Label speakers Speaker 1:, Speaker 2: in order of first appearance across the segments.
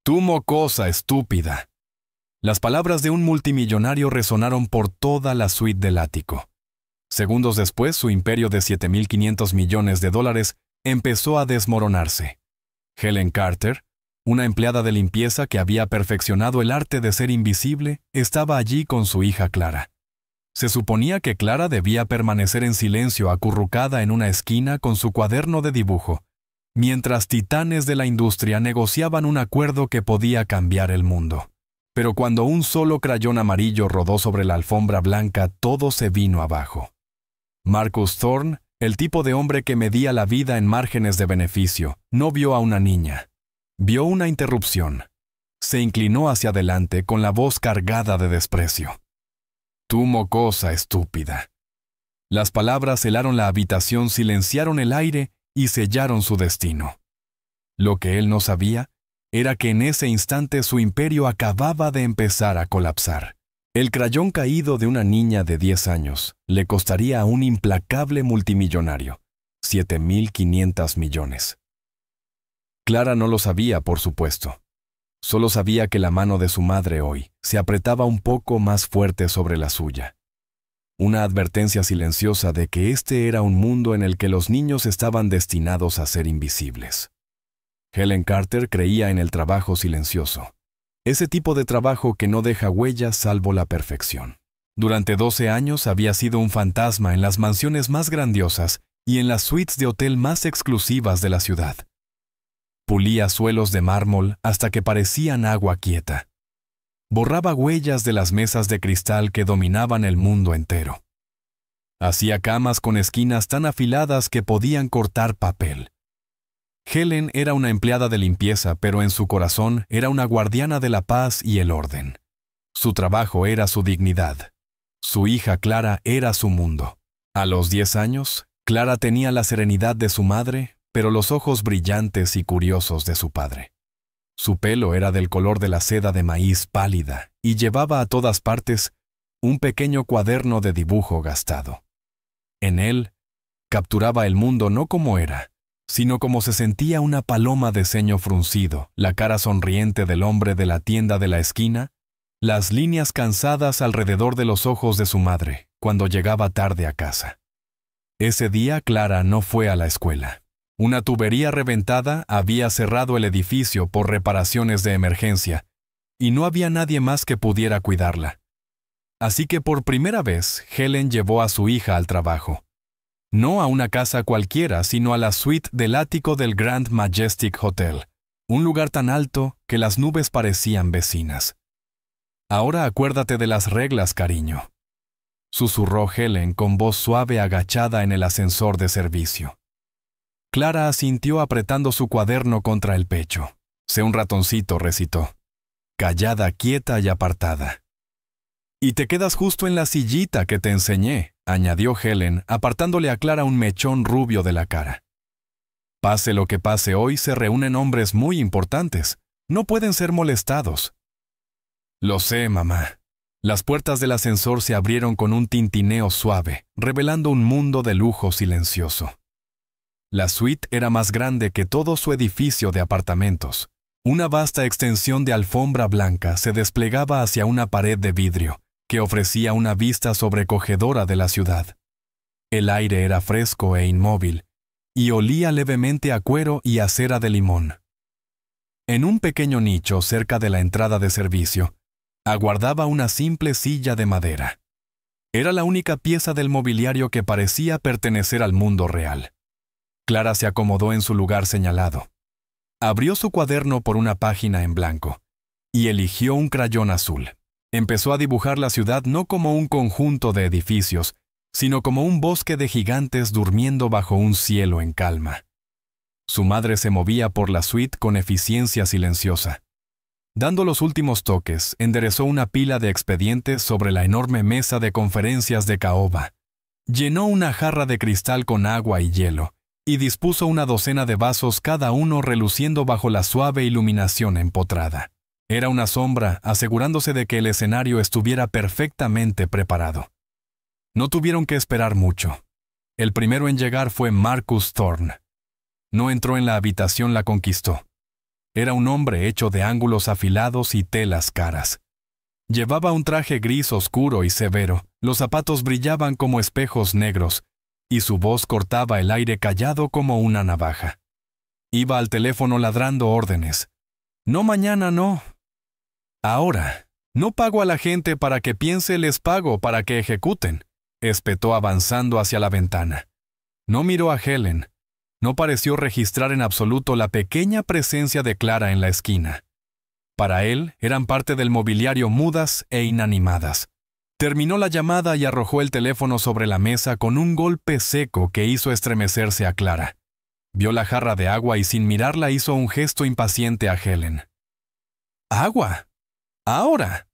Speaker 1: Tú mocosa estúpida. Las palabras de un multimillonario resonaron por toda la suite del ático. Segundos después, su imperio de $7.500 millones empezó a desmoronarse. Helen Carter, una empleada de limpieza que había perfeccionado el arte de ser invisible, estaba allí con su hija Clara. Se suponía que Clara debía permanecer en silencio acurrucada en una esquina con su cuaderno de dibujo, mientras titanes de la industria negociaban un acuerdo que podía cambiar el mundo. Pero cuando un solo crayón amarillo rodó sobre la alfombra blanca, todo se vino abajo. Marcus Thorne, el tipo de hombre que medía la vida en márgenes de beneficio, no vio a una niña. Vio una interrupción. Se inclinó hacia adelante con la voz cargada de desprecio. Tú mocosa estúpida. Las palabras helaron la habitación, silenciaron el aire y sellaron su destino. Lo que él no sabía era que en ese instante su imperio acababa de empezar a colapsar. El crayón caído de una niña de 10 años le costaría a un implacable multimillonario $7.500 millones. Clara no lo sabía, por supuesto. Solo sabía que la mano de su madre hoy se apretaba un poco más fuerte sobre la suya. Una advertencia silenciosa de que este era un mundo en el que los niños estaban destinados a ser invisibles. Helen Carter creía en el trabajo silencioso. Ese tipo de trabajo que no deja huellas salvo la perfección. Durante 12 años había sido un fantasma en las mansiones más grandiosas y en las suites de hotel más exclusivas de la ciudad. Pulía suelos de mármol hasta que parecían agua quieta. Borraba huellas de las mesas de cristal que dominaban el mundo entero. Hacía camas con esquinas tan afiladas que podían cortar papel. Helen era una empleada de limpieza, pero en su corazón era una guardiana de la paz y el orden. Su trabajo era su dignidad. Su hija Clara era su mundo. A los 10 años, Clara tenía la serenidad de su madre, pero los ojos brillantes y curiosos de su padre. Su pelo era del color de la seda de maíz pálida y llevaba a todas partes un pequeño cuaderno de dibujo gastado. En él, capturaba el mundo no como era, sino como se sentía una paloma de ceño fruncido, la cara sonriente del hombre de la tienda de la esquina, las líneas cansadas alrededor de los ojos de su madre cuando llegaba tarde a casa. Ese día Clara no fue a la escuela. Una tubería reventada había cerrado el edificio por reparaciones de emergencia, y no había nadie más que pudiera cuidarla. Así que por primera vez Helen llevó a su hija al trabajo. No a una casa cualquiera, sino a la suite del ático del Grand Majestic Hotel, un lugar tan alto que las nubes parecían vecinas. Ahora acuérdate de las reglas, cariño, susurró Helen con voz suave agachada en el ascensor de servicio. Clara asintió apretando su cuaderno contra el pecho. Sé un ratoncito, recitó. Callada, quieta y apartada. Y te quedas justo en la sillita que te enseñé, añadió Helen, apartándole a Clara un mechón rubio de la cara. Pase lo que pase hoy, se reúnen hombres muy importantes. No pueden ser molestados. Lo sé, mamá. Las puertas del ascensor se abrieron con un tintineo suave, revelando un mundo de lujo silencioso. La suite era más grande que todo su edificio de apartamentos. Una vasta extensión de alfombra blanca se desplegaba hacia una pared de vidrio, que ofrecía una vista sobrecogedora de la ciudad. El aire era fresco e inmóvil, y olía levemente a cuero y a cera de limón. En un pequeño nicho cerca de la entrada de servicio, aguardaba una simple silla de madera. Era la única pieza del mobiliario que parecía pertenecer al mundo real. Clara se acomodó en su lugar señalado. Abrió su cuaderno por una página en blanco y eligió un crayón azul. Empezó a dibujar la ciudad no como un conjunto de edificios, sino como un bosque de gigantes durmiendo bajo un cielo en calma. Su madre se movía por la suite con eficiencia silenciosa. Dando los últimos toques, enderezó una pila de expedientes sobre la enorme mesa de conferencias de caoba. Llenó una jarra de cristal con agua y hielo, y dispuso una docena de vasos, cada uno reluciendo bajo la suave iluminación empotrada. Era una sombra, asegurándose de que el escenario estuviera perfectamente preparado. No tuvieron que esperar mucho. El primero en llegar fue Marcus Thorne. No entró en la habitación, la conquistó. Era un hombre hecho de ángulos afilados y telas caras. Llevaba un traje gris oscuro y severo, los zapatos brillaban como espejos negros, y su voz cortaba el aire callado como una navaja. Iba al teléfono ladrando órdenes. No mañana, no. Ahora. No pago a la gente para que piense, les pago para que ejecuten, espetó avanzando hacia la ventana. No miró a Helen. No pareció registrar en absoluto la pequeña presencia de Clara en la esquina. Para él, eran parte del mobiliario mudas e inanimadas. Terminó la llamada y arrojó el teléfono sobre la mesa con un golpe seco que hizo estremecerse a Clara. Vio la jarra de agua y sin mirarla hizo un gesto impaciente a Helen. ¡Agua! ¡Ahora!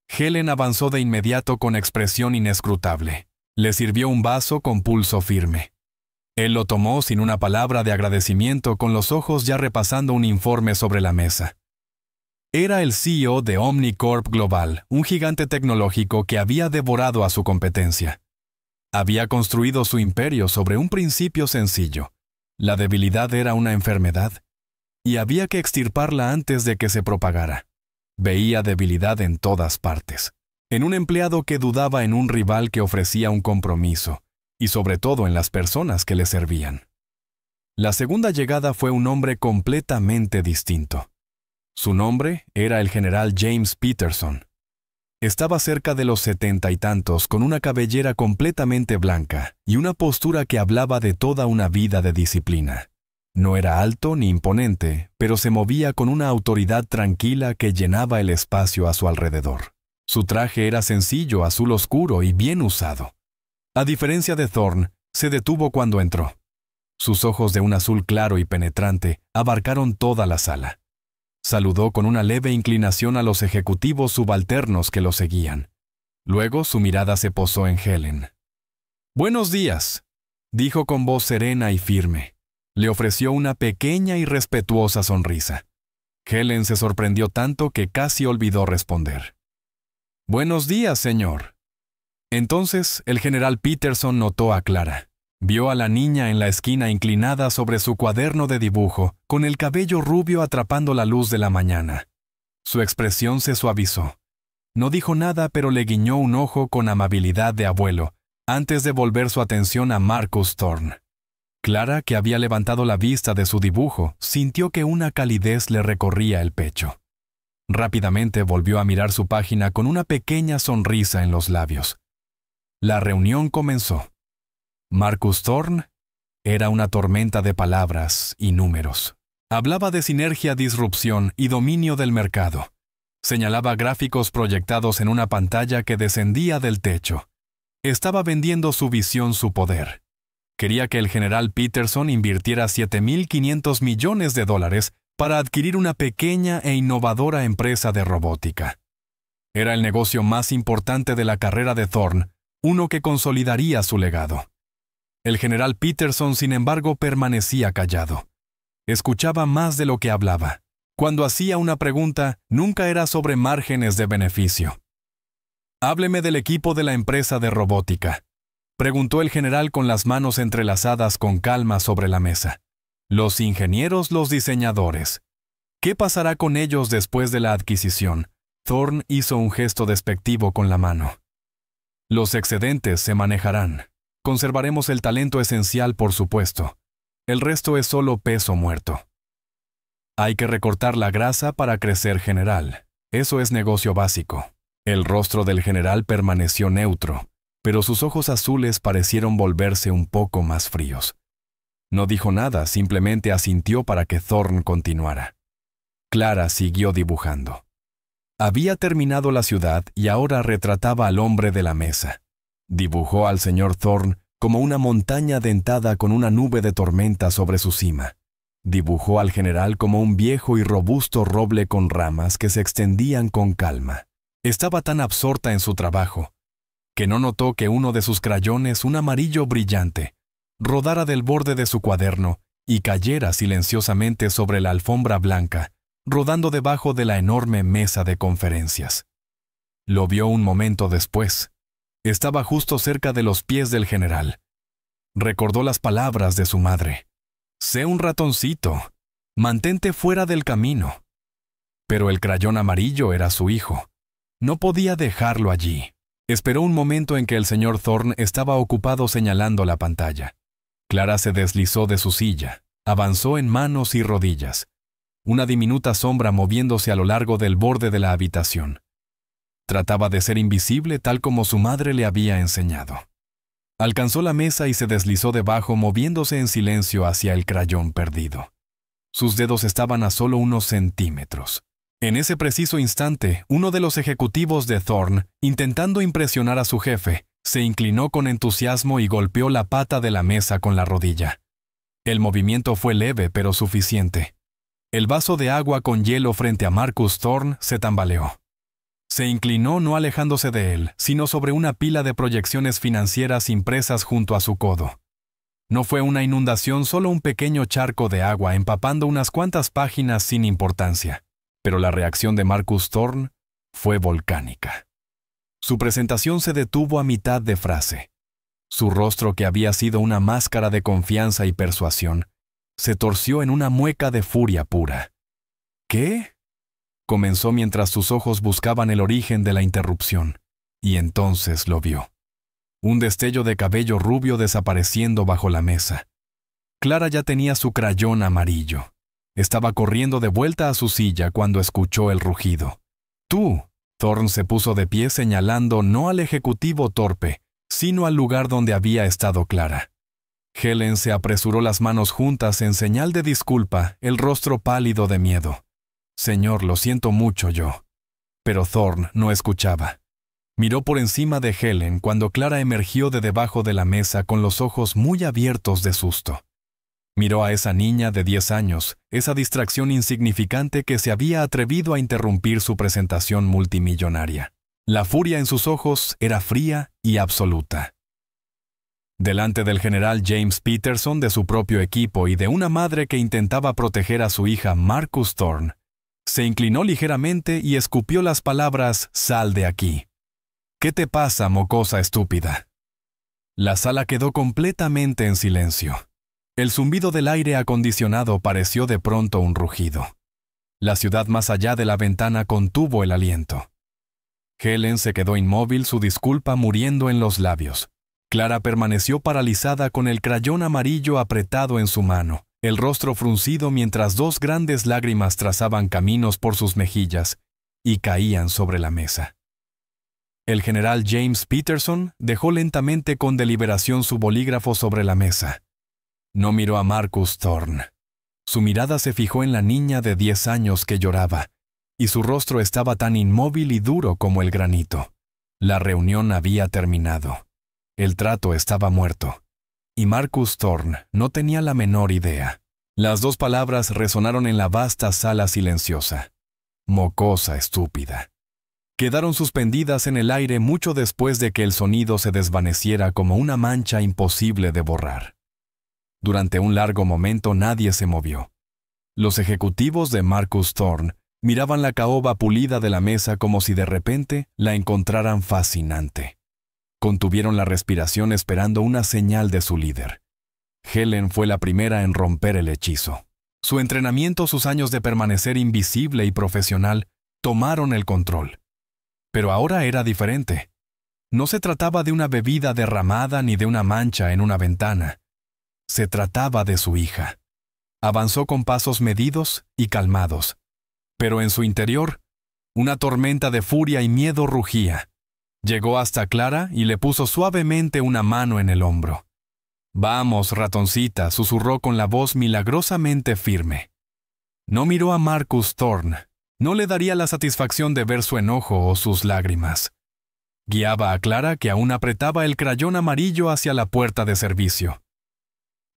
Speaker 1: Helen avanzó de inmediato con expresión inescrutable. Le sirvió un vaso con pulso firme. Él lo tomó sin una palabra de agradecimiento, con los ojos ya repasando un informe sobre la mesa. Era el CEO de Omnicorp Global, un gigante tecnológico que había devorado a su competencia. Había construido su imperio sobre un principio sencillo. La debilidad era una enfermedad, y había que extirparla antes de que se propagara. Veía debilidad en todas partes. En un empleado que dudaba, en un rival que ofrecía un compromiso, y sobre todo en las personas que le servían. La segunda llegada fue un hombre completamente distinto. Su nombre era el general James Peterson. Estaba cerca de los 70 y tantos, con una cabellera completamente blanca y una postura que hablaba de toda una vida de disciplina. No era alto ni imponente, pero se movía con una autoridad tranquila que llenaba el espacio a su alrededor. Su traje era sencillo, azul oscuro y bien usado. A diferencia de Thorne, se detuvo cuando entró. Sus ojos de un azul claro y penetrante abarcaron toda la sala. Saludó con una leve inclinación a los ejecutivos subalternos que lo seguían. Luego su mirada se posó en Helen. «Buenos días», dijo con voz serena y firme. Le ofreció una pequeña y respetuosa sonrisa. Helen se sorprendió tanto que casi olvidó responder. «Buenos días, señor». Entonces el general Peterson notó a Clara. Vio a la niña en la esquina inclinada sobre su cuaderno de dibujo, con el cabello rubio atrapando la luz de la mañana. Su expresión se suavizó. No dijo nada, pero le guiñó un ojo con amabilidad de abuelo, antes de volver su atención a Marcus Thorne. Clara, que había levantado la vista de su dibujo, sintió que una calidez le recorría el pecho. Rápidamente volvió a mirar su página con una pequeña sonrisa en los labios. La reunión comenzó. Marcus Thorne era una tormenta de palabras y números. Hablaba de sinergia, disrupción y dominio del mercado. Señalaba gráficos proyectados en una pantalla que descendía del techo. Estaba vendiendo su visión, su poder. Quería que el general Peterson invirtiera $7.500 millones para adquirir una pequeña e innovadora empresa de robótica. Era el negocio más importante de la carrera de Thorne, uno que consolidaría su legado. El general Peterson, sin embargo, permanecía callado. Escuchaba más de lo que hablaba. Cuando hacía una pregunta, nunca era sobre márgenes de beneficio. «Hábleme del equipo de la empresa de robótica», preguntó el general con las manos entrelazadas con calma sobre la mesa. «Los ingenieros, los diseñadores. ¿Qué pasará con ellos después de la adquisición?» Thorne hizo un gesto despectivo con la mano. «Los excedentes se manejarán. Conservaremos el talento esencial, por supuesto. El resto es solo peso muerto. Hay que recortar la grasa para crecer, general. Eso es negocio básico». El rostro del general permaneció neutro, pero sus ojos azules parecieron volverse un poco más fríos. No dijo nada, simplemente asintió para que Thorne continuara. Clara siguió dibujando. Había terminado la ciudad y ahora retrataba al hombre de la mesa. Dibujó al señor Thorne como una montaña dentada con una nube de tormenta sobre su cima. Dibujó al general como un viejo y robusto roble con ramas que se extendían con calma. Estaba tan absorta en su trabajo que no notó que uno de sus crayones, un amarillo brillante, rodara del borde de su cuaderno y cayera silenciosamente sobre la alfombra blanca, rodando debajo de la enorme mesa de conferencias. Lo vio un momento después. Estaba justo cerca de los pies del general. Recordó las palabras de su madre. «Sé un ratoncito. Mantente fuera del camino. Pero el crayón amarillo era su hijo. No podía dejarlo allí. Esperó un momento en que el señor Thorne estaba ocupado señalando la pantalla. Clara se deslizó de su silla, avanzó en manos y rodillas. Una diminuta sombra moviéndose a lo largo del borde de la habitación. Trataba de ser invisible tal como su madre le había enseñado. Alcanzó la mesa y se deslizó debajo moviéndose en silencio hacia el crayón perdido. Sus dedos estaban a solo unos centímetros. En ese preciso instante, uno de los ejecutivos de Thorne, intentando impresionar a su jefe, se inclinó con entusiasmo y golpeó la pata de la mesa con la rodilla. El movimiento fue leve pero suficiente. El vaso de agua con hielo frente a Marcus Thorne se tambaleó. Se inclinó no alejándose de él, sino sobre una pila de proyecciones financieras impresas junto a su codo. No fue una inundación, solo un pequeño charco de agua empapando unas cuantas páginas sin importancia. Pero la reacción de Marcus Thorne fue volcánica. Su presentación se detuvo a mitad de frase. Su rostro, que había sido una máscara de confianza y persuasión, se torció en una mueca de furia pura. ¿Qué? Comenzó mientras sus ojos buscaban el origen de la interrupción, y entonces lo vio. Un destello de cabello rubio desapareciendo bajo la mesa. Clara ya tenía su crayón amarillo. Estaba corriendo de vuelta a su silla cuando escuchó el rugido. ¡Tú! Thorne se puso de pie señalando no al ejecutivo torpe, sino al lugar donde había estado Clara. Helen se apresuró las manos juntas en señal de disculpa, el rostro pálido de miedo. «Señor, lo siento mucho yo». Pero Thorne no escuchaba. Miró por encima de Helen cuando Clara emergió de debajo de la mesa con los ojos muy abiertos de susto. Miró a esa niña de 10 años, esa distracción insignificante que se había atrevido a interrumpir su presentación multimillonaria. La furia en sus ojos era fría y absoluta. Delante del general James Peterson, de su propio equipo y de una madre que intentaba proteger a su hija Marcus Thorne, se inclinó ligeramente y escupió las palabras «Sal de aquí». «¿Qué te pasa, mocosa estúpida?» La sala quedó completamente en silencio. El zumbido del aire acondicionado pareció de pronto un rugido. La ciudad más allá de la ventana contuvo el aliento. Helen se quedó inmóvil, su disculpa muriendo en los labios. Clara permaneció paralizada con el crayón amarillo apretado en su mano, el rostro fruncido mientras dos grandes lágrimas trazaban caminos por sus mejillas y caían sobre la mesa. El general James Peterson dejó lentamente con deliberación su bolígrafo sobre la mesa. No miró a Marcus Thorne. Su mirada se fijó en la niña de 10 años que lloraba, y su rostro estaba tan inmóvil y duro como el granito. La reunión había terminado. El trato estaba muerto. Y Marcus Thorne no tenía la menor idea. Las dos palabras resonaron en la vasta sala silenciosa. Mocosa estúpida. Quedaron suspendidas en el aire mucho después de que el sonido se desvaneciera como una mancha imposible de borrar. Durante un largo momento nadie se movió. Los ejecutivos de Marcus Thorne miraban la caoba pulida de la mesa como si de repente la encontraran fascinante. Contuvieron la respiración esperando una señal de su líder. Helen fue la primera en romper el hechizo. Su entrenamiento, sus años de permanecer invisible y profesional, tomaron el control. Pero ahora era diferente. No se trataba de una bebida derramada ni de una mancha en una ventana. Se trataba de su hija. Avanzó con pasos medidos y calmados. Pero en su interior, una tormenta de furia y miedo rugía. Llegó hasta Clara y le puso suavemente una mano en el hombro. «Vamos, ratoncita», susurró con la voz milagrosamente firme. No miró a Marcus Thorne. No le daría la satisfacción de ver su enojo o sus lágrimas. Guiaba a Clara, que aún apretaba el crayón amarillo hacia la puerta de servicio.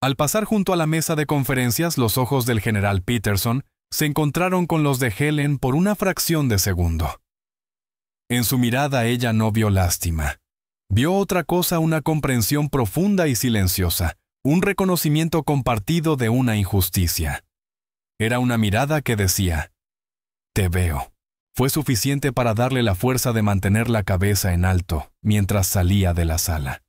Speaker 1: Al pasar junto a la mesa de conferencias, los ojos del general Peterson se encontraron con los de Helen por una fracción de segundo. En su mirada ella no vio lástima. Vio otra cosa, una comprensión profunda y silenciosa, un reconocimiento compartido de una injusticia. Era una mirada que decía, «Te veo». Fue suficiente para darle la fuerza de mantener la cabeza en alto mientras salía de la sala.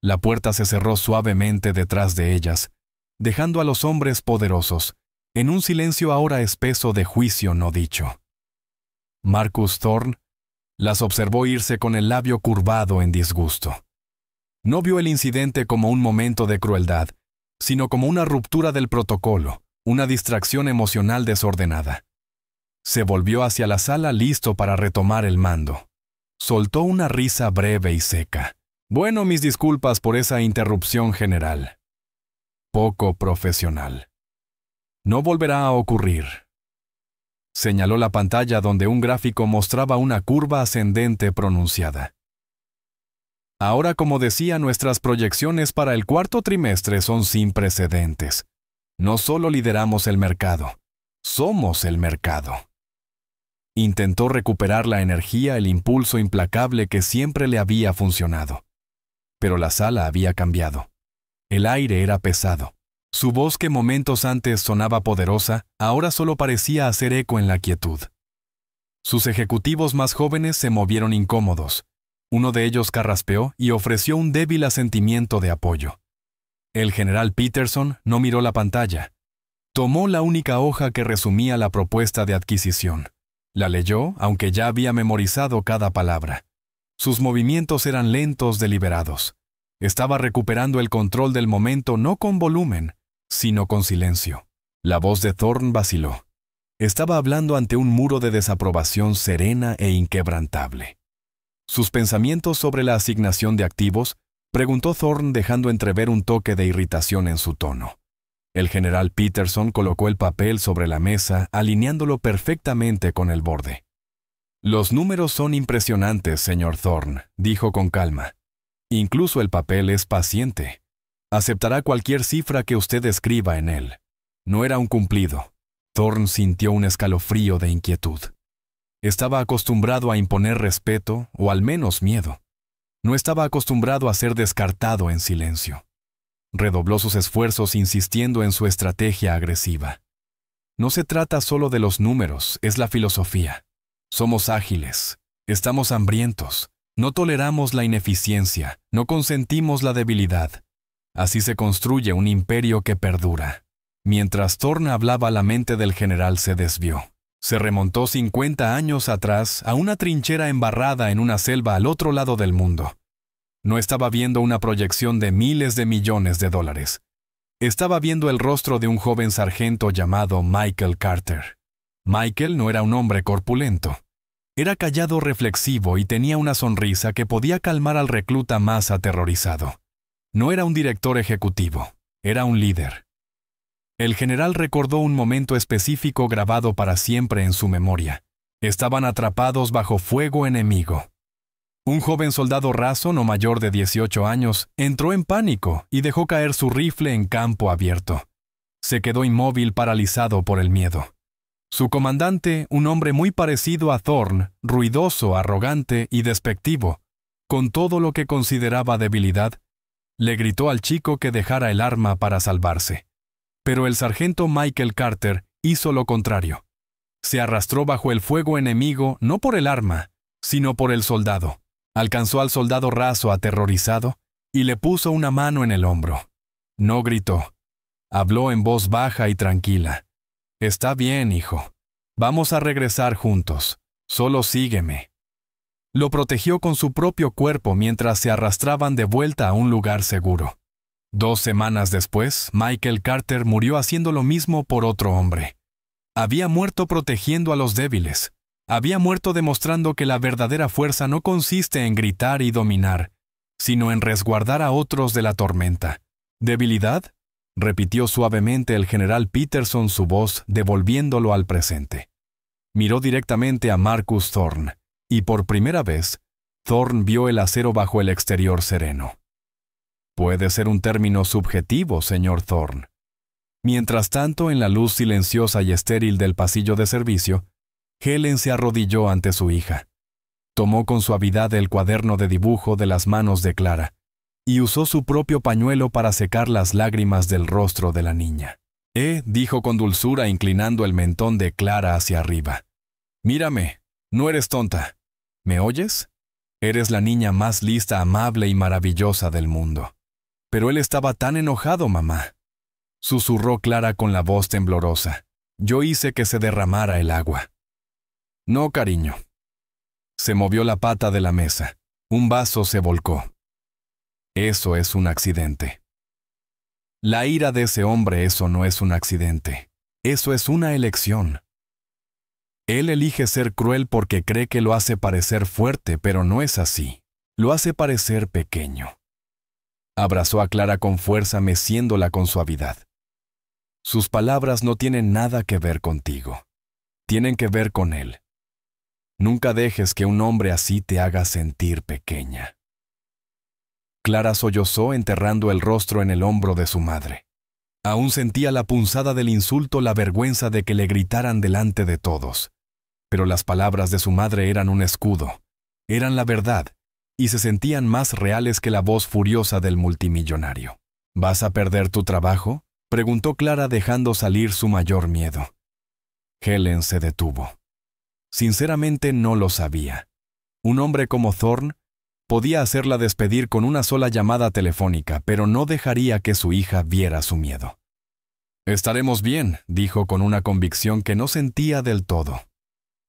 Speaker 1: La puerta se cerró suavemente detrás de ellas, dejando a los hombres poderosos, en un silencio ahora espeso de juicio no dicho. Marcus Thorne las observó irse con el labio curvado en disgusto. No vio el incidente como un momento de crueldad, sino como una ruptura del protocolo, una distracción emocional desordenada. Se volvió hacia la sala listo para retomar el mando. Soltó una risa breve y seca. Bueno, mis disculpas por esa interrupción general. Poco profesional. No volverá a ocurrir. Señaló la pantalla donde un gráfico mostraba una curva ascendente pronunciada. Ahora, como decía, nuestras proyecciones para el cuarto trimestre son sin precedentes. No solo lideramos el mercado, somos el mercado. Intentó recuperar la energía, el impulso implacable que siempre le había funcionado. Pero la sala había cambiado. El aire era pesado. Su voz, que momentos antes sonaba poderosa, ahora solo parecía hacer eco en la quietud. Sus ejecutivos más jóvenes se movieron incómodos. Uno de ellos carraspeó y ofreció un débil asentimiento de apoyo. El general Peterson no miró la pantalla. Tomó la única hoja que resumía la propuesta de adquisición. La leyó, aunque ya había memorizado cada palabra. Sus movimientos eran lentos, deliberados. Estaba recuperando el control del momento no con volumen, sino con silencio. La voz de Thorne vaciló. Estaba hablando ante un muro de desaprobación serena e inquebrantable. Sus pensamientos sobre la asignación de activos, preguntó Thorne, dejando entrever un toque de irritación en su tono. El general Peterson colocó el papel sobre la mesa, alineándolo perfectamente con el borde. Los números son impresionantes, señor Thorne, dijo con calma. Incluso el papel es paciente. Aceptará cualquier cifra que usted escriba en él. No era un cumplido. Thorne sintió un escalofrío de inquietud. Estaba acostumbrado a imponer respeto, o al menos miedo. No estaba acostumbrado a ser descartado en silencio. Redobló sus esfuerzos insistiendo en su estrategia agresiva. No se trata solo de los números, es la filosofía. Somos ágiles, estamos hambrientos, no toleramos la ineficiencia, no consentimos la debilidad. Así se construye un imperio que perdura. Mientras Thorne hablaba, la mente del general se desvió. Se remontó 50 años atrás a una trinchera embarrada en una selva al otro lado del mundo. No estaba viendo una proyección de miles de millones de dólares. Estaba viendo el rostro de un joven sargento llamado Michael Carter. Michael no era un hombre corpulento. Era callado, reflexivo y tenía una sonrisa que podía calmar al recluta más aterrorizado. No era un director ejecutivo, era un líder. El general recordó un momento específico grabado para siempre en su memoria. Estaban atrapados bajo fuego enemigo. Un joven soldado raso, no mayor de 18 años, entró en pánico y dejó caer su rifle en campo abierto. Se quedó inmóvil, paralizado por el miedo. Su comandante, un hombre muy parecido a Thorne, ruidoso, arrogante y despectivo, con todo lo que consideraba debilidad, le gritó al chico que dejara el arma para salvarse. Pero el sargento Michael Carter hizo lo contrario. Se arrastró bajo el fuego enemigo no por el arma, sino por el soldado. Alcanzó al soldado raso aterrorizado y le puso una mano en el hombro. No gritó. Habló en voz baja y tranquila. «Está bien, hijo. Vamos a regresar juntos. Solo sígueme». Lo protegió con su propio cuerpo mientras se arrastraban de vuelta a un lugar seguro. 2 semanas después, Michael Carter murió haciendo lo mismo por otro hombre. Había muerto protegiendo a los débiles. Había muerto demostrando que la verdadera fuerza no consiste en gritar y dominar, sino en resguardar a otros de la tormenta. ¿Debilidad?, repitió suavemente el general Peterson, su voz devolviéndolo al presente. Miró directamente a Marcus Thorne, y por primera vez, Thorne vio el acero bajo el exterior sereno. Puede ser un término subjetivo, señor Thorne. Mientras tanto, en la luz silenciosa y estéril del pasillo de servicio, Helen se arrodilló ante su hija. Tomó con suavidad el cuaderno de dibujo de las manos de Clara y usó su propio pañuelo para secar las lágrimas del rostro de la niña. Dijo con dulzura, inclinando el mentón de Clara hacia arriba. «Mírame, no eres tonta. ¿Me oyes? Eres la niña más lista, amable y maravillosa del mundo». «Pero él estaba tan enojado, mamá», susurró Clara con la voz temblorosa. Yo hice que se derramara el agua. No, cariño. Se movió la pata de la mesa. Un vaso se volcó. Eso es un accidente. La ira de ese hombre, eso no es un accidente. Eso es una elección. Él elige ser cruel porque cree que lo hace parecer fuerte, pero no es así. Lo hace parecer pequeño. Abrazó a Clara con fuerza, meciéndola con suavidad. Sus palabras no tienen nada que ver contigo. Tienen que ver con él. Nunca dejes que un hombre así te haga sentir pequeña. Clara sollozó, enterrando el rostro en el hombro de su madre. Aún sentía la punzada del insulto, la vergüenza de que le gritaran delante de todos. Pero las palabras de su madre eran un escudo, eran la verdad, y se sentían más reales que la voz furiosa del multimillonario. ¿Vas a perder tu trabajo?, preguntó Clara, dejando salir su mayor miedo. Helen se detuvo. Sinceramente no lo sabía. Un hombre como Thorne podía hacerla despedir con una sola llamada telefónica, pero no dejaría que su hija viera su miedo. Estaremos bien, dijo con una convicción que no sentía del todo.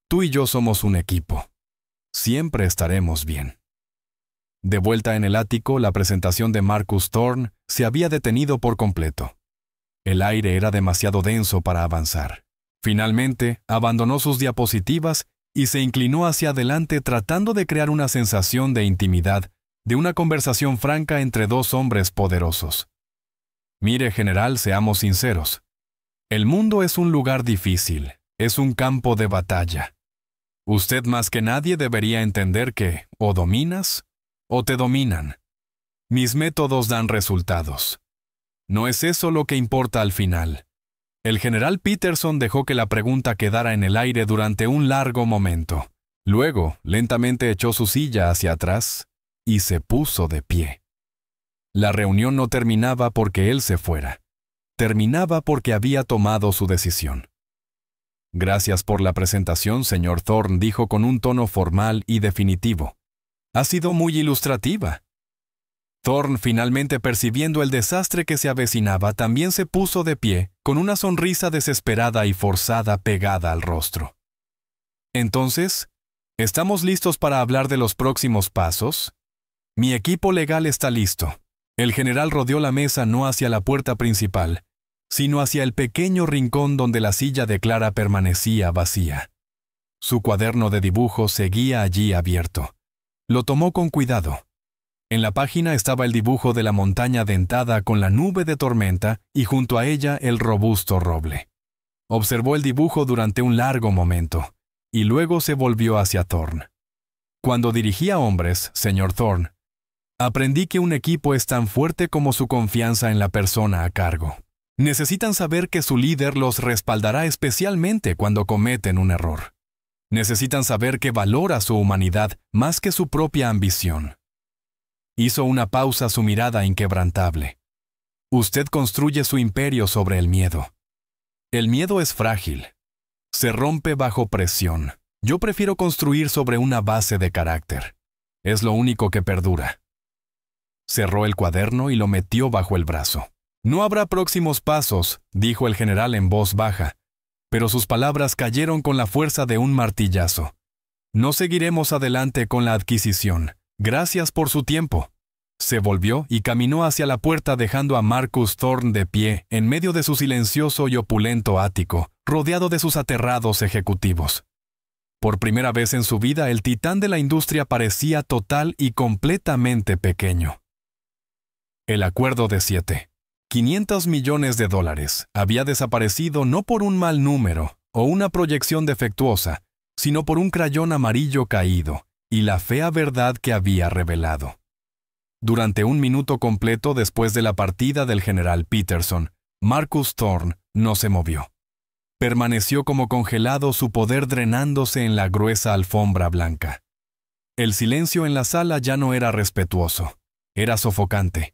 Speaker 1: Tú y yo somos un equipo. Siempre estaremos bien. De vuelta en el ático, la presentación de Marcus Thorne se había detenido por completo. El aire era demasiado denso para avanzar. Finalmente, abandonó sus diapositivas y se inclinó hacia adelante, tratando de crear una sensación de intimidad, de una conversación franca entre dos hombres poderosos. Mire, general, seamos sinceros. El mundo es un lugar difícil, es un campo de batalla. Usted más que nadie debería entender que o dominas o te dominan. Mis métodos dan resultados. No es eso lo que importa al final. El general Peterson dejó que la pregunta quedara en el aire durante un largo momento. Luego, lentamente echó su silla hacia atrás y se puso de pie. La reunión no terminaba porque él se fuera. Terminaba porque había tomado su decisión. Gracias por la presentación, señor Thorne, dijo con un tono formal y definitivo. Ha sido muy ilustrativa. Thorne, finalmente percibiendo el desastre que se avecinaba, también se puso de pie, con una sonrisa desesperada y forzada pegada al rostro. Entonces, ¿estamos listos para hablar de los próximos pasos? Mi equipo legal está listo. El general rodeó la mesa no hacia la puerta principal, sino hacia el pequeño rincón donde la silla de Clara permanecía vacía. Su cuaderno de dibujo seguía allí abierto. Lo tomó con cuidado. En la página estaba el dibujo de la montaña dentada con la nube de tormenta y junto a ella el robusto roble. Observó el dibujo durante un largo momento, y luego se volvió hacia Thorne. Cuando dirigía hombres, señor Thorne, aprendí que un equipo es tan fuerte como su confianza en la persona a cargo. Necesitan saber que su líder los respaldará especialmente cuando cometen un error. Necesitan saber que valora su humanidad más que su propia ambición. Hizo una pausa, su mirada inquebrantable. Usted construye su imperio sobre el miedo. El miedo es frágil. Se rompe bajo presión. Yo prefiero construir sobre una base de carácter. Es lo único que perdura. Cerró el cuaderno y lo metió bajo el brazo. No habrá próximos pasos, dijo el general en voz baja, pero sus palabras cayeron con la fuerza de un martillazo. No seguiremos adelante con la adquisición. Gracias por su tiempo. Se volvió y caminó hacia la puerta, dejando a Marcus Thorne de pie en medio de su silencioso y opulento ático, rodeado de sus aterrados ejecutivos. Por primera vez en su vida, el titán de la industria parecía total y completamente pequeño. El acuerdo de 500 millones de dólares había desaparecido no por un mal número o una proyección defectuosa, sino por un crayón amarillo caído y la fea verdad que había revelado. Durante un minuto completo después de la partida del general Peterson, Marcus Thorne no se movió. Permaneció como congelado, su poder drenándose en la gruesa alfombra blanca. El silencio en la sala ya no era respetuoso, era sofocante.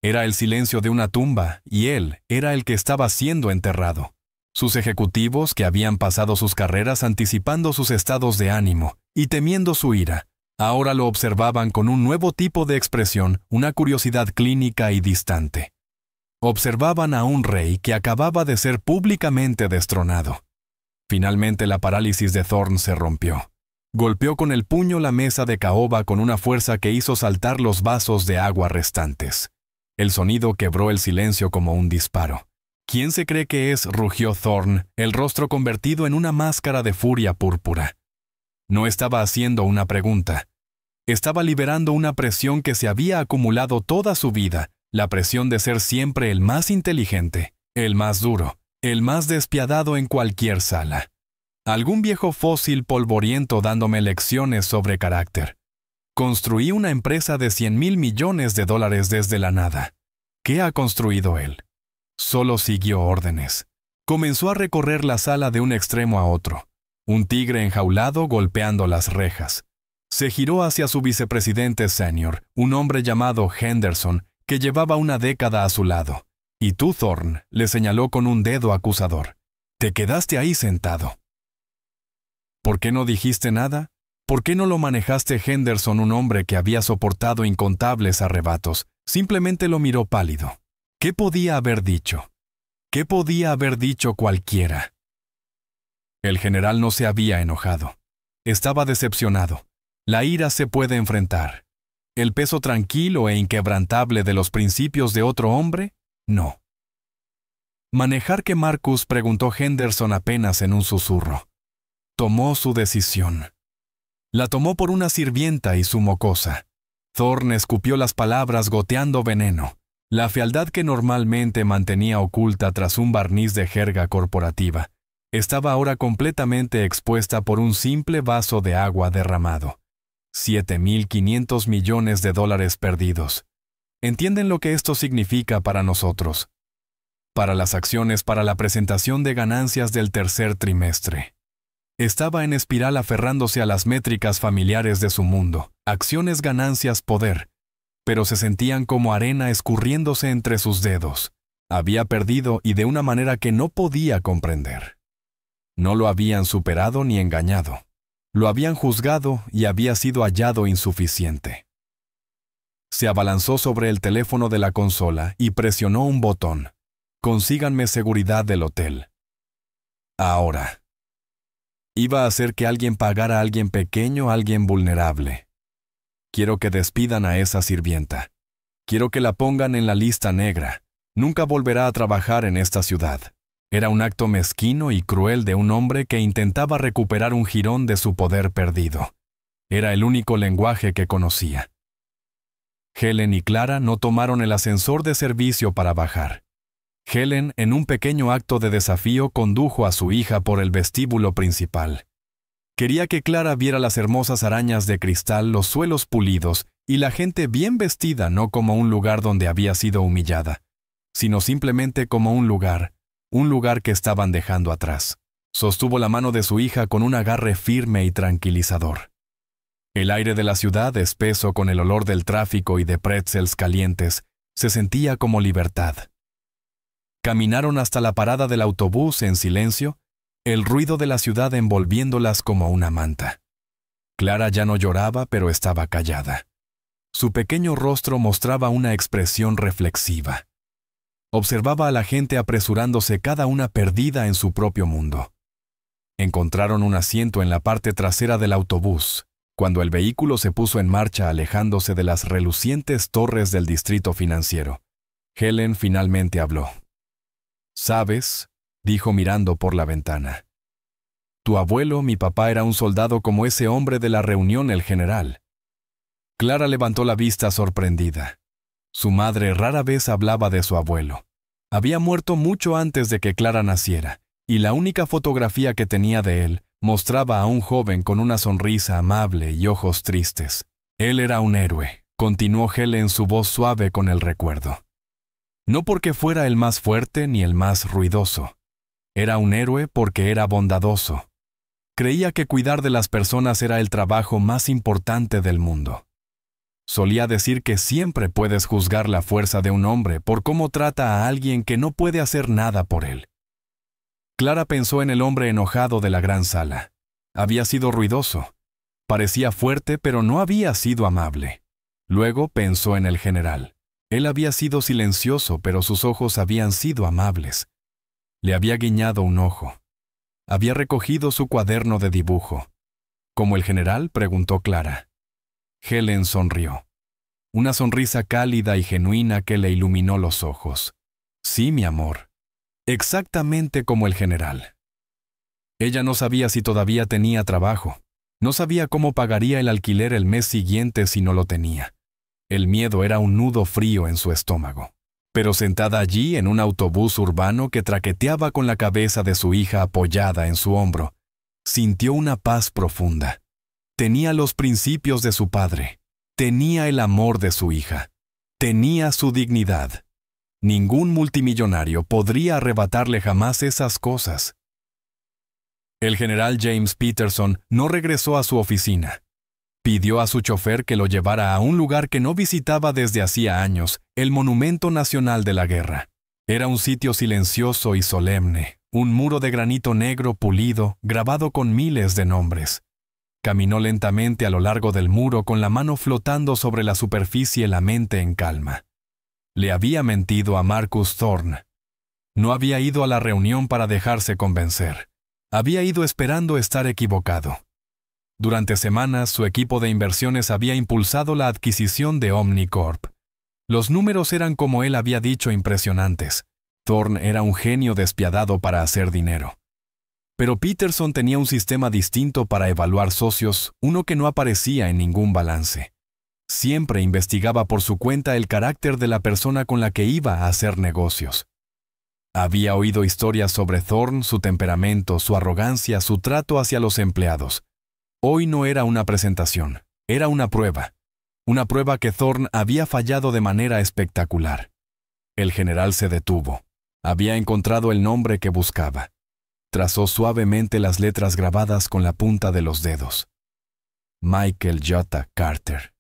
Speaker 1: Era el silencio de una tumba, y él era el que estaba siendo enterrado. Sus ejecutivos, que habían pasado sus carreras anticipando sus estados de ánimo y temiendo su ira, ahora lo observaban con un nuevo tipo de expresión, una curiosidad clínica y distante. Observaban a un rey que acababa de ser públicamente destronado. Finalmente la parálisis de Thorne se rompió. Golpeó con el puño la mesa de caoba con una fuerza que hizo saltar los vasos de agua restantes. El sonido quebró el silencio como un disparo. ¿Quién se cree que es?, rugió Thorne, el rostro convertido en una máscara de furia púrpura. No estaba haciendo una pregunta. Estaba liberando una presión que se había acumulado toda su vida, la presión de ser siempre el más inteligente, el más duro, el más despiadado en cualquier sala. Algún viejo fósil polvoriento dándome lecciones sobre carácter. Construí una empresa de $100,000 millones desde la nada. ¿Qué ha construido él? Solo siguió órdenes. Comenzó a recorrer la sala de un extremo a otro. Un tigre enjaulado golpeando las rejas. Se giró hacia su vicepresidente senior, un hombre llamado Henderson, que llevaba una década a su lado. Y tú, Thorne, le señaló con un dedo acusador. Te quedaste ahí sentado. ¿Por qué no dijiste nada? ¿Por qué no lo manejaste? Henderson, un hombre que había soportado incontables arrebatos, simplemente lo miró pálido. ¿Qué podía haber dicho? ¿Qué podía haber dicho cualquiera? El general no se había enojado. Estaba decepcionado. La ira se puede enfrentar. ¿El peso tranquilo e inquebrantable de los principios de otro hombre? No. ¿Manejar qué, Marcus?, preguntó Henderson apenas en un susurro. Tomó su decisión. La tomó por una sirvienta y su mocosa. Thorne escupió las palabras goteando veneno. La fealdad que normalmente mantenía oculta tras un barniz de jerga corporativa estaba ahora completamente expuesta por un simple vaso de agua derramado. $7,500 millones perdidos. ¿Entienden lo que esto significa para nosotros? Para las acciones, para la presentación de ganancias del tercer trimestre. Estaba en espiral aferrándose a las métricas familiares de su mundo, acciones, ganancias, poder, pero se sentían como arena escurriéndose entre sus dedos. Había perdido y de una manera que no podía comprender. No lo habían superado ni engañado. Lo habían juzgado y había sido hallado insuficiente. Se abalanzó sobre el teléfono de la consola y presionó un botón. Consíganme seguridad del hotel. Ahora. Iba a hacer que alguien pagara a alguien pequeño, a alguien vulnerable. Quiero que despidan a esa sirvienta. Quiero que la pongan en la lista negra. Nunca volverá a trabajar en esta ciudad. Era un acto mezquino y cruel de un hombre que intentaba recuperar un jirón de su poder perdido. Era el único lenguaje que conocía. Helen y Clara no tomaron el ascensor de servicio para bajar. Helen, en un pequeño acto de desafío, condujo a su hija por el vestíbulo principal. Quería que Clara viera las hermosas arañas de cristal, los suelos pulidos y la gente bien vestida, no como un lugar donde había sido humillada, sino simplemente como un lugar que estaban dejando atrás. Sostuvo la mano de su hija con un agarre firme y tranquilizador. El aire de la ciudad, espeso con el olor del tráfico y de pretzels calientes, se sentía como libertad. Caminaron hasta la parada del autobús en silencio, el ruido de la ciudad envolviéndolas como una manta. Clara ya no lloraba, pero estaba callada. Su pequeño rostro mostraba una expresión reflexiva. Observaba a la gente apresurándose, cada una perdida en su propio mundo. Encontraron un asiento en la parte trasera del autobús, cuando el vehículo se puso en marcha alejándose de las relucientes torres del distrito financiero. Helen finalmente habló. «¿Sabes?», dijo mirando por la ventana. «Tu abuelo, mi papá, era un soldado como ese hombre de la reunión, el general». Clara levantó la vista sorprendida. Su madre rara vez hablaba de su abuelo. Había muerto mucho antes de que Clara naciera, y la única fotografía que tenía de él mostraba a un joven con una sonrisa amable y ojos tristes. Él era un héroe, continuó Helen, su voz suave con el recuerdo. No porque fuera el más fuerte ni el más ruidoso. Era un héroe porque era bondadoso. Creía que cuidar de las personas era el trabajo más importante del mundo. Solía decir que siempre puedes juzgar la fuerza de un hombre por cómo trata a alguien que no puede hacer nada por él. Clara pensó en el hombre enojado de la gran sala. Había sido ruidoso. Parecía fuerte, pero no había sido amable. Luego pensó en el general. Él había sido silencioso, pero sus ojos habían sido amables. Le había guiñado un ojo. Había recogido su cuaderno de dibujo. ¿Como el general?, preguntó Clara. Helen sonrió. Una sonrisa cálida y genuina que le iluminó los ojos. Sí, mi amor. Exactamente como el general. Ella no sabía si todavía tenía trabajo. No sabía cómo pagaría el alquiler el mes siguiente si no lo tenía. El miedo era un nudo frío en su estómago. Pero sentada allí en un autobús urbano que traqueteaba con la cabeza de su hija apoyada en su hombro, sintió una paz profunda. Tenía los principios de su padre. Tenía el amor de su hija. Tenía su dignidad. Ningún multimillonario podría arrebatarle jamás esas cosas. El general James Peterson no regresó a su oficina. Pidió a su chofer que lo llevara a un lugar que no visitaba desde hacía años, el Monumento Nacional de la Guerra. Era un sitio silencioso y solemne, un muro de granito negro pulido, grabado con miles de nombres. Caminó lentamente a lo largo del muro con la mano flotando sobre la superficie, la mente en calma. Le había mentido a Marcus Thorne. No había ido a la reunión para dejarse convencer. Había ido esperando estar equivocado. Durante semanas, su equipo de inversiones había impulsado la adquisición de Omnicorp. Los números eran, como él había dicho, impresionantes. Thorne era un genio despiadado para hacer dinero. Pero Peterson tenía un sistema distinto para evaluar socios, uno que no aparecía en ningún balance. Siempre investigaba por su cuenta el carácter de la persona con la que iba a hacer negocios. Había oído historias sobre Thorne, su temperamento, su arrogancia, su trato hacia los empleados. Hoy no era una presentación, era una prueba. Una prueba que Thorne había fallado de manera espectacular. El general se detuvo. Había encontrado el nombre que buscaba. Trazó suavemente las letras grabadas con la punta de los dedos. Michael J. Carter.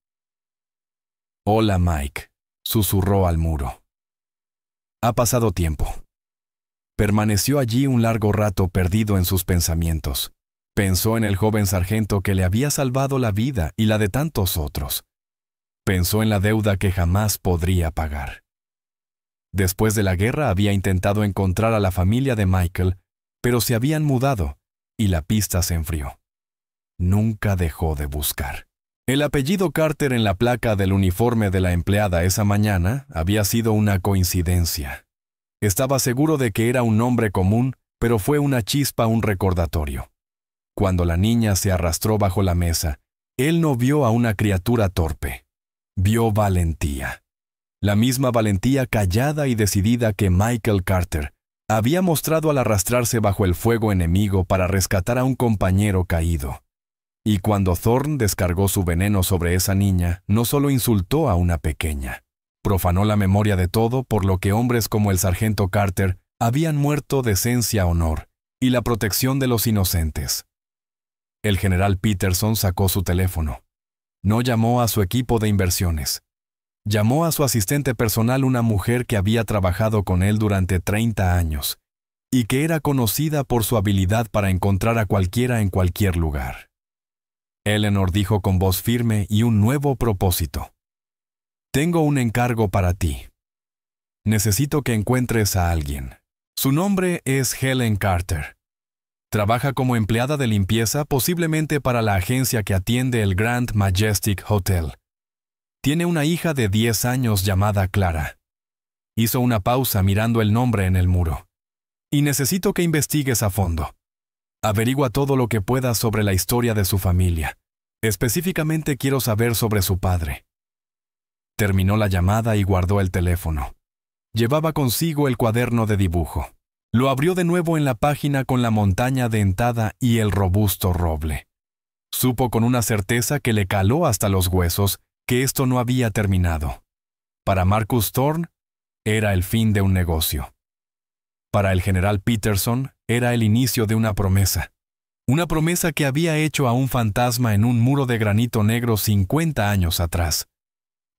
Speaker 1: «Hola, Mike», susurró al muro. Ha pasado tiempo. Permaneció allí un largo rato perdido en sus pensamientos. Pensó en el joven sargento que le había salvado la vida y la de tantos otros. Pensó en la deuda que jamás podría pagar. Después de la guerra había intentado encontrar a la familia de Michael, pero se habían mudado, y la pista se enfrió. Nunca dejó de buscar. El apellido Carter en la placa del uniforme de la empleada esa mañana había sido una coincidencia. Estaba seguro de que era un nombre común, pero fue una chispa, un recordatorio. Cuando la niña se arrastró bajo la mesa, él no vio a una criatura torpe. Vio valentía. La misma valentía callada y decidida que Michael Carter había mostrado al arrastrarse bajo el fuego enemigo para rescatar a un compañero caído. Y cuando Thorne descargó su veneno sobre esa niña, no solo insultó a una pequeña, profanó la memoria de todo por lo que hombres como el sargento Carter habían muerto decencia, honor y la protección de los inocentes. El general Peterson sacó su teléfono. No llamó a su equipo de inversiones. Llamó a su asistente personal, una mujer que había trabajado con él durante 30 años y que era conocida por su habilidad para encontrar a cualquiera en cualquier lugar. Eleanor dijo con voz firme y un nuevo propósito. «Tengo un encargo para ti. Necesito que encuentres a alguien. Su nombre es Helen Carter. Trabaja como empleada de limpieza, posiblemente para la agencia que atiende el Grand Majestic Hotel. Tiene una hija de 10 años llamada Clara». Hizo una pausa mirando el nombre en el muro. «Y necesito que investigues a fondo. Averigua todo lo que puedas sobre la historia de su familia. Específicamente quiero saber sobre su padre». Terminó la llamada y guardó el teléfono. Llevaba consigo el cuaderno de dibujo. Lo abrió de nuevo en la página con la montaña dentada y el robusto roble. Supo con una certeza que le caló hasta los huesos que esto no había terminado. Para Marcus Thorne, era el fin de un negocio. Para el general Peterson, era el inicio de una promesa. Una promesa que había hecho a un fantasma en un muro de granito negro 50 años atrás.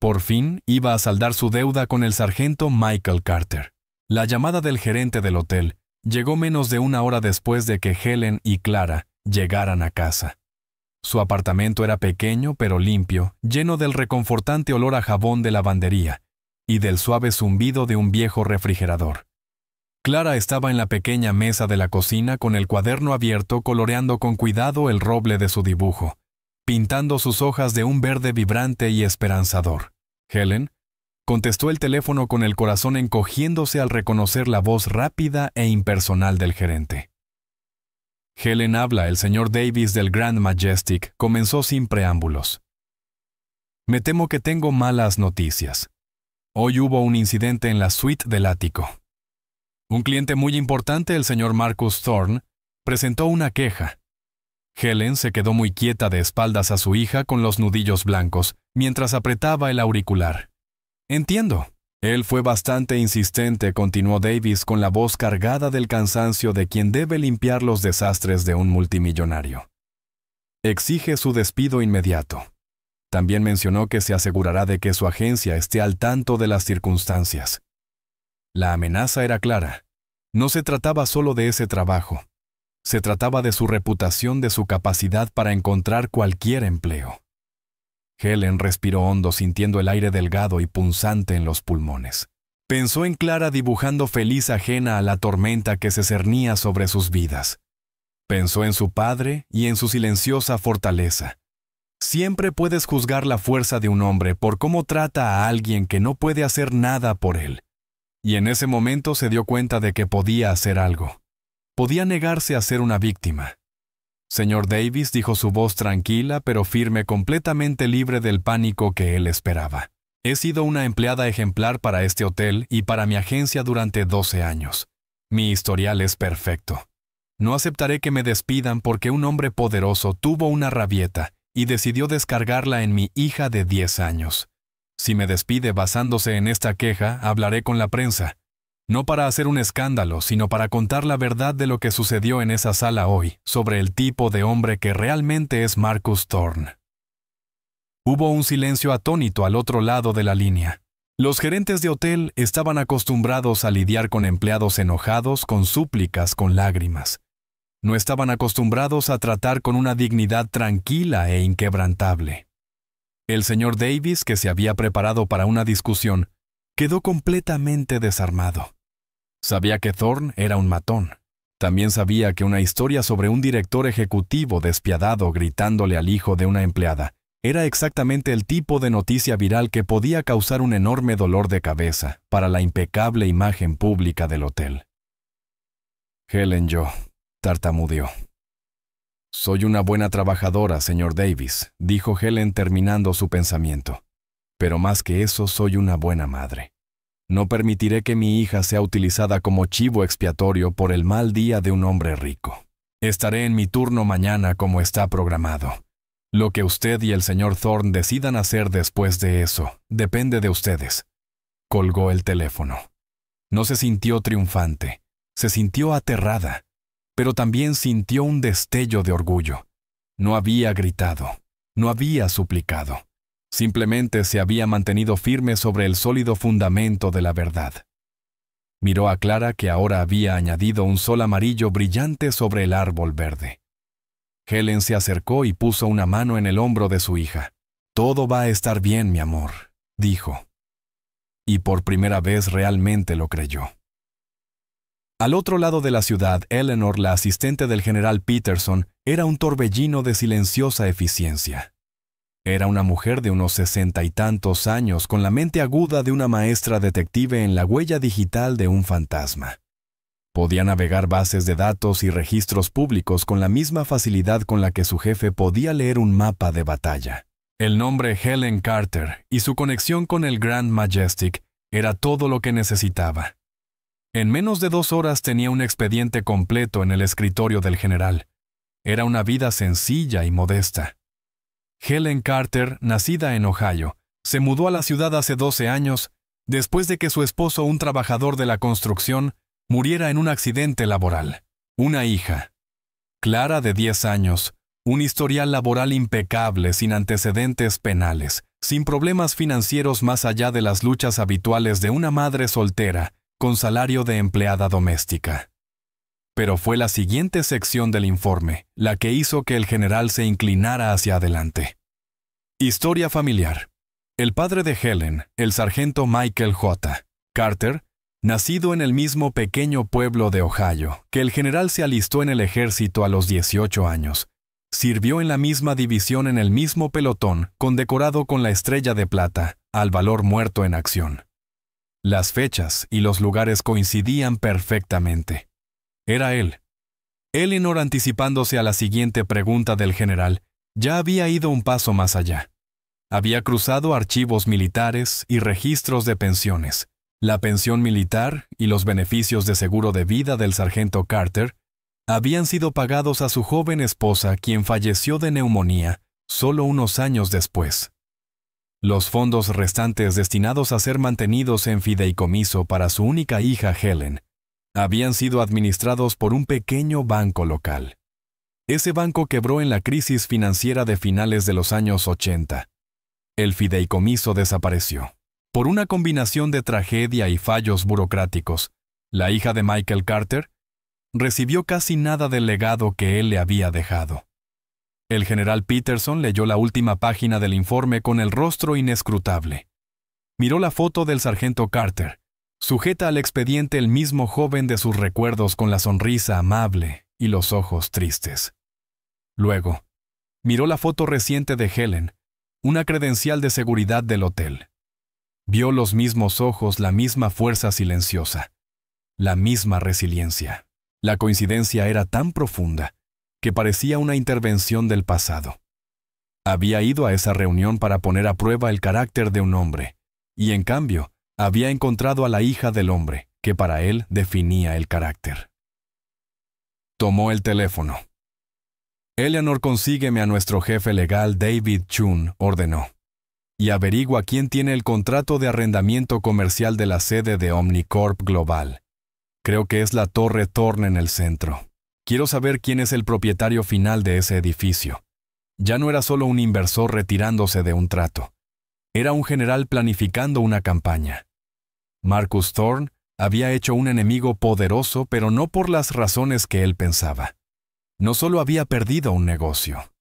Speaker 1: Por fin iba a saldar su deuda con el sargento Michael Carter. La llamada del gerente del hotel llegó menos de una hora después de que Helen y Clara llegaran a casa. Su apartamento era pequeño pero limpio, lleno del reconfortante olor a jabón de lavandería, y del suave zumbido de un viejo refrigerador. Clara estaba en la pequeña mesa de la cocina con el cuaderno abierto, coloreando con cuidado el roble de su dibujo, pintando sus hojas de un verde vibrante y esperanzador. Helen contestó el teléfono con el corazón encogiéndose al reconocer la voz rápida e impersonal del gerente. Helen habla, el señor Davis del Grand Majestic comenzó sin preámbulos. Me temo que tengo malas noticias. Hoy hubo un incidente en la suite del ático. Un cliente muy importante, el señor Marcus Thorne, presentó una queja. Helen se quedó muy quieta de espaldas a su hija con los nudillos blancos, mientras apretaba el auricular. Entiendo. Él fue bastante insistente, continuó Davis con la voz cargada del cansancio de quien debe limpiar los desastres de un multimillonario. Exige su despido inmediato. También mencionó que se asegurará de que su agencia esté al tanto de las circunstancias. La amenaza era clara. No se trataba solo de ese trabajo. Se trataba de su reputación, de su capacidad para encontrar cualquier empleo. Helen respiró hondo, sintiendo el aire delgado y punzante en los pulmones. Pensó en Clara dibujando feliz ajena a la tormenta que se cernía sobre sus vidas. Pensó en su padre y en su silenciosa fortaleza. Siempre puedes juzgar la fuerza de un hombre por cómo trata a alguien que no puede hacer nada por él. Y en ese momento se dio cuenta de que podía hacer algo. Podía negarse a ser una víctima. Señor Davis, dijo su voz tranquila pero firme, completamente libre del pánico que él esperaba. He sido una empleada ejemplar para este hotel y para mi agencia durante 12 años. Mi historial es perfecto. No aceptaré que me despidan porque un hombre poderoso tuvo una rabieta y decidió descargarla en mi hija de 10 años. Si me despide basándose en esta queja, hablaré con la prensa. No para hacer un escándalo, sino para contar la verdad de lo que sucedió en esa sala hoy, sobre el tipo de hombre que realmente es Marcus Thorne. Hubo un silencio atónito al otro lado de la línea. Los gerentes de hotel estaban acostumbrados a lidiar con empleados enojados, con súplicas, con lágrimas. No estaban acostumbrados a tratar con una dignidad tranquila e inquebrantable. El señor Davis, que se había preparado para una discusión, quedó completamente desarmado. Sabía que Thorne era un matón. También sabía que una historia sobre un director ejecutivo despiadado gritándole al hijo de una empleada era exactamente el tipo de noticia viral que podía causar un enorme dolor de cabeza para la impecable imagen pública del hotel. Helen tartamudeó. Soy una buena trabajadora, señor Davis, dijo Helen terminando su pensamiento. Pero más que eso, soy una buena madre. No permitiré que mi hija sea utilizada como chivo expiatorio por el mal día de un hombre rico. Estaré en mi turno mañana como está programado. Lo que usted y el señor Thorne decidan hacer después de eso depende de ustedes. Colgó el teléfono. No se sintió triunfante, se sintió aterrada, pero también sintió un destello de orgullo. No había gritado, no había suplicado. Simplemente se había mantenido firme sobre el sólido fundamento de la verdad. Miró a Clara, que ahora había añadido un sol amarillo brillante sobre el árbol verde. Helen se acercó y puso una mano en el hombro de su hija. «Todo va a estar bien, mi amor», dijo. Y por primera vez realmente lo creyó. Al otro lado de la ciudad, Eleanor, la asistente del general Peterson, era un torbellino de silenciosa eficiencia. Era una mujer de unos 60 y tantos años, con la mente aguda de una maestra detective en la huella digital de un fantasma. Podía navegar bases de datos y registros públicos con la misma facilidad con la que su jefe podía leer un mapa de batalla. El nombre Helen Carter y su conexión con el Grand Majestic era todo lo que necesitaba. En menos de 2 horas tenía un expediente completo en el escritorio del general. Era una vida sencilla y modesta. Helen Carter, nacida en Ohio, se mudó a la ciudad hace 12 años, después de que su esposo, un trabajador de la construcción, muriera en un accidente laboral. Una hija, Clara, de 10 años, un historial laboral impecable, sin antecedentes penales, sin problemas financieros más allá de las luchas habituales de una madre soltera, con salario de empleada doméstica. Pero fue la siguiente sección del informe la que hizo que el general se inclinara hacia adelante. Historia familiar. El padre de Helen, el sargento Michael J. Carter, nacido en el mismo pequeño pueblo de Ohio, que el general se alistó en el ejército a los 18 años, sirvió en la misma división en el mismo pelotón, condecorado con la Estrella de Plata, al valor muerto en acción. Las fechas y los lugares coincidían perfectamente. Era él. Eleanor, anticipándose a la siguiente pregunta del general, ya había ido un paso más allá. Había cruzado archivos militares y registros de pensiones. La pensión militar y los beneficios de seguro de vida del sargento Carter habían sido pagados a su joven esposa, quien falleció de neumonía solo unos años después. Los fondos restantes destinados a ser mantenidos en fideicomiso para su única hija Helen habían sido administrados por un pequeño banco local. Ese banco quebró en la crisis financiera de finales de los años 80. El fideicomiso desapareció. Por una combinación de tragedia y fallos burocráticos, la hija de Michael Carter recibió casi nada del legado que él le había dejado. El general Peterson leyó la última página del informe con el rostro inescrutable. Miró la foto del sargento Carter, sujeta al expediente el mismo joven de sus recuerdos con la sonrisa amable y los ojos tristes. Luego, miró la foto reciente de Helen, una credencial de seguridad del hotel. Vio los mismos ojos, la misma fuerza silenciosa, la misma resiliencia. La coincidencia era tan profunda que parecía una intervención del pasado. Había ido a esa reunión para poner a prueba el carácter de un hombre, y en cambio, había encontrado a la hija del hombre, que para él definía el carácter. Tomó el teléfono. Eleanor, consígueme a nuestro jefe legal David Chun, ordenó, y averigua quién tiene el contrato de arrendamiento comercial de la sede de Omnicorp Global. Creo que es la Torre Thorne en el centro. Quiero saber quién es el propietario final de ese edificio. Ya no era solo un inversor retirándose de un trato. Era un general planificando una campaña. Marcus Thorne había hecho un enemigo poderoso, pero no por las razones que él pensaba. No solo había perdido un negocio,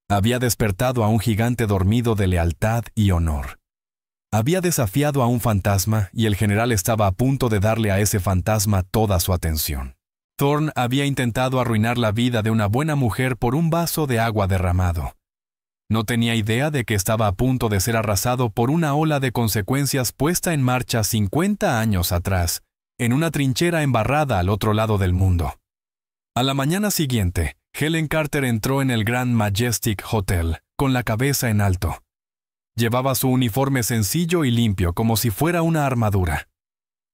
Speaker 1: había despertado a un gigante dormido de lealtad y honor. Había desafiado a un fantasma y el general estaba a punto de darle a ese fantasma toda su atención. Thorne había intentado arruinar la vida de una buena mujer por un vaso de agua derramado. No tenía idea de que estaba a punto de ser arrasado por una ola de consecuencias puesta en marcha 50 años atrás, en una trinchera embarrada al otro lado del mundo. A la mañana siguiente, Helen Carter entró en el Grand Majestic Hotel, con la cabeza en alto. Llevaba su uniforme sencillo y limpio, como si fuera una armadura.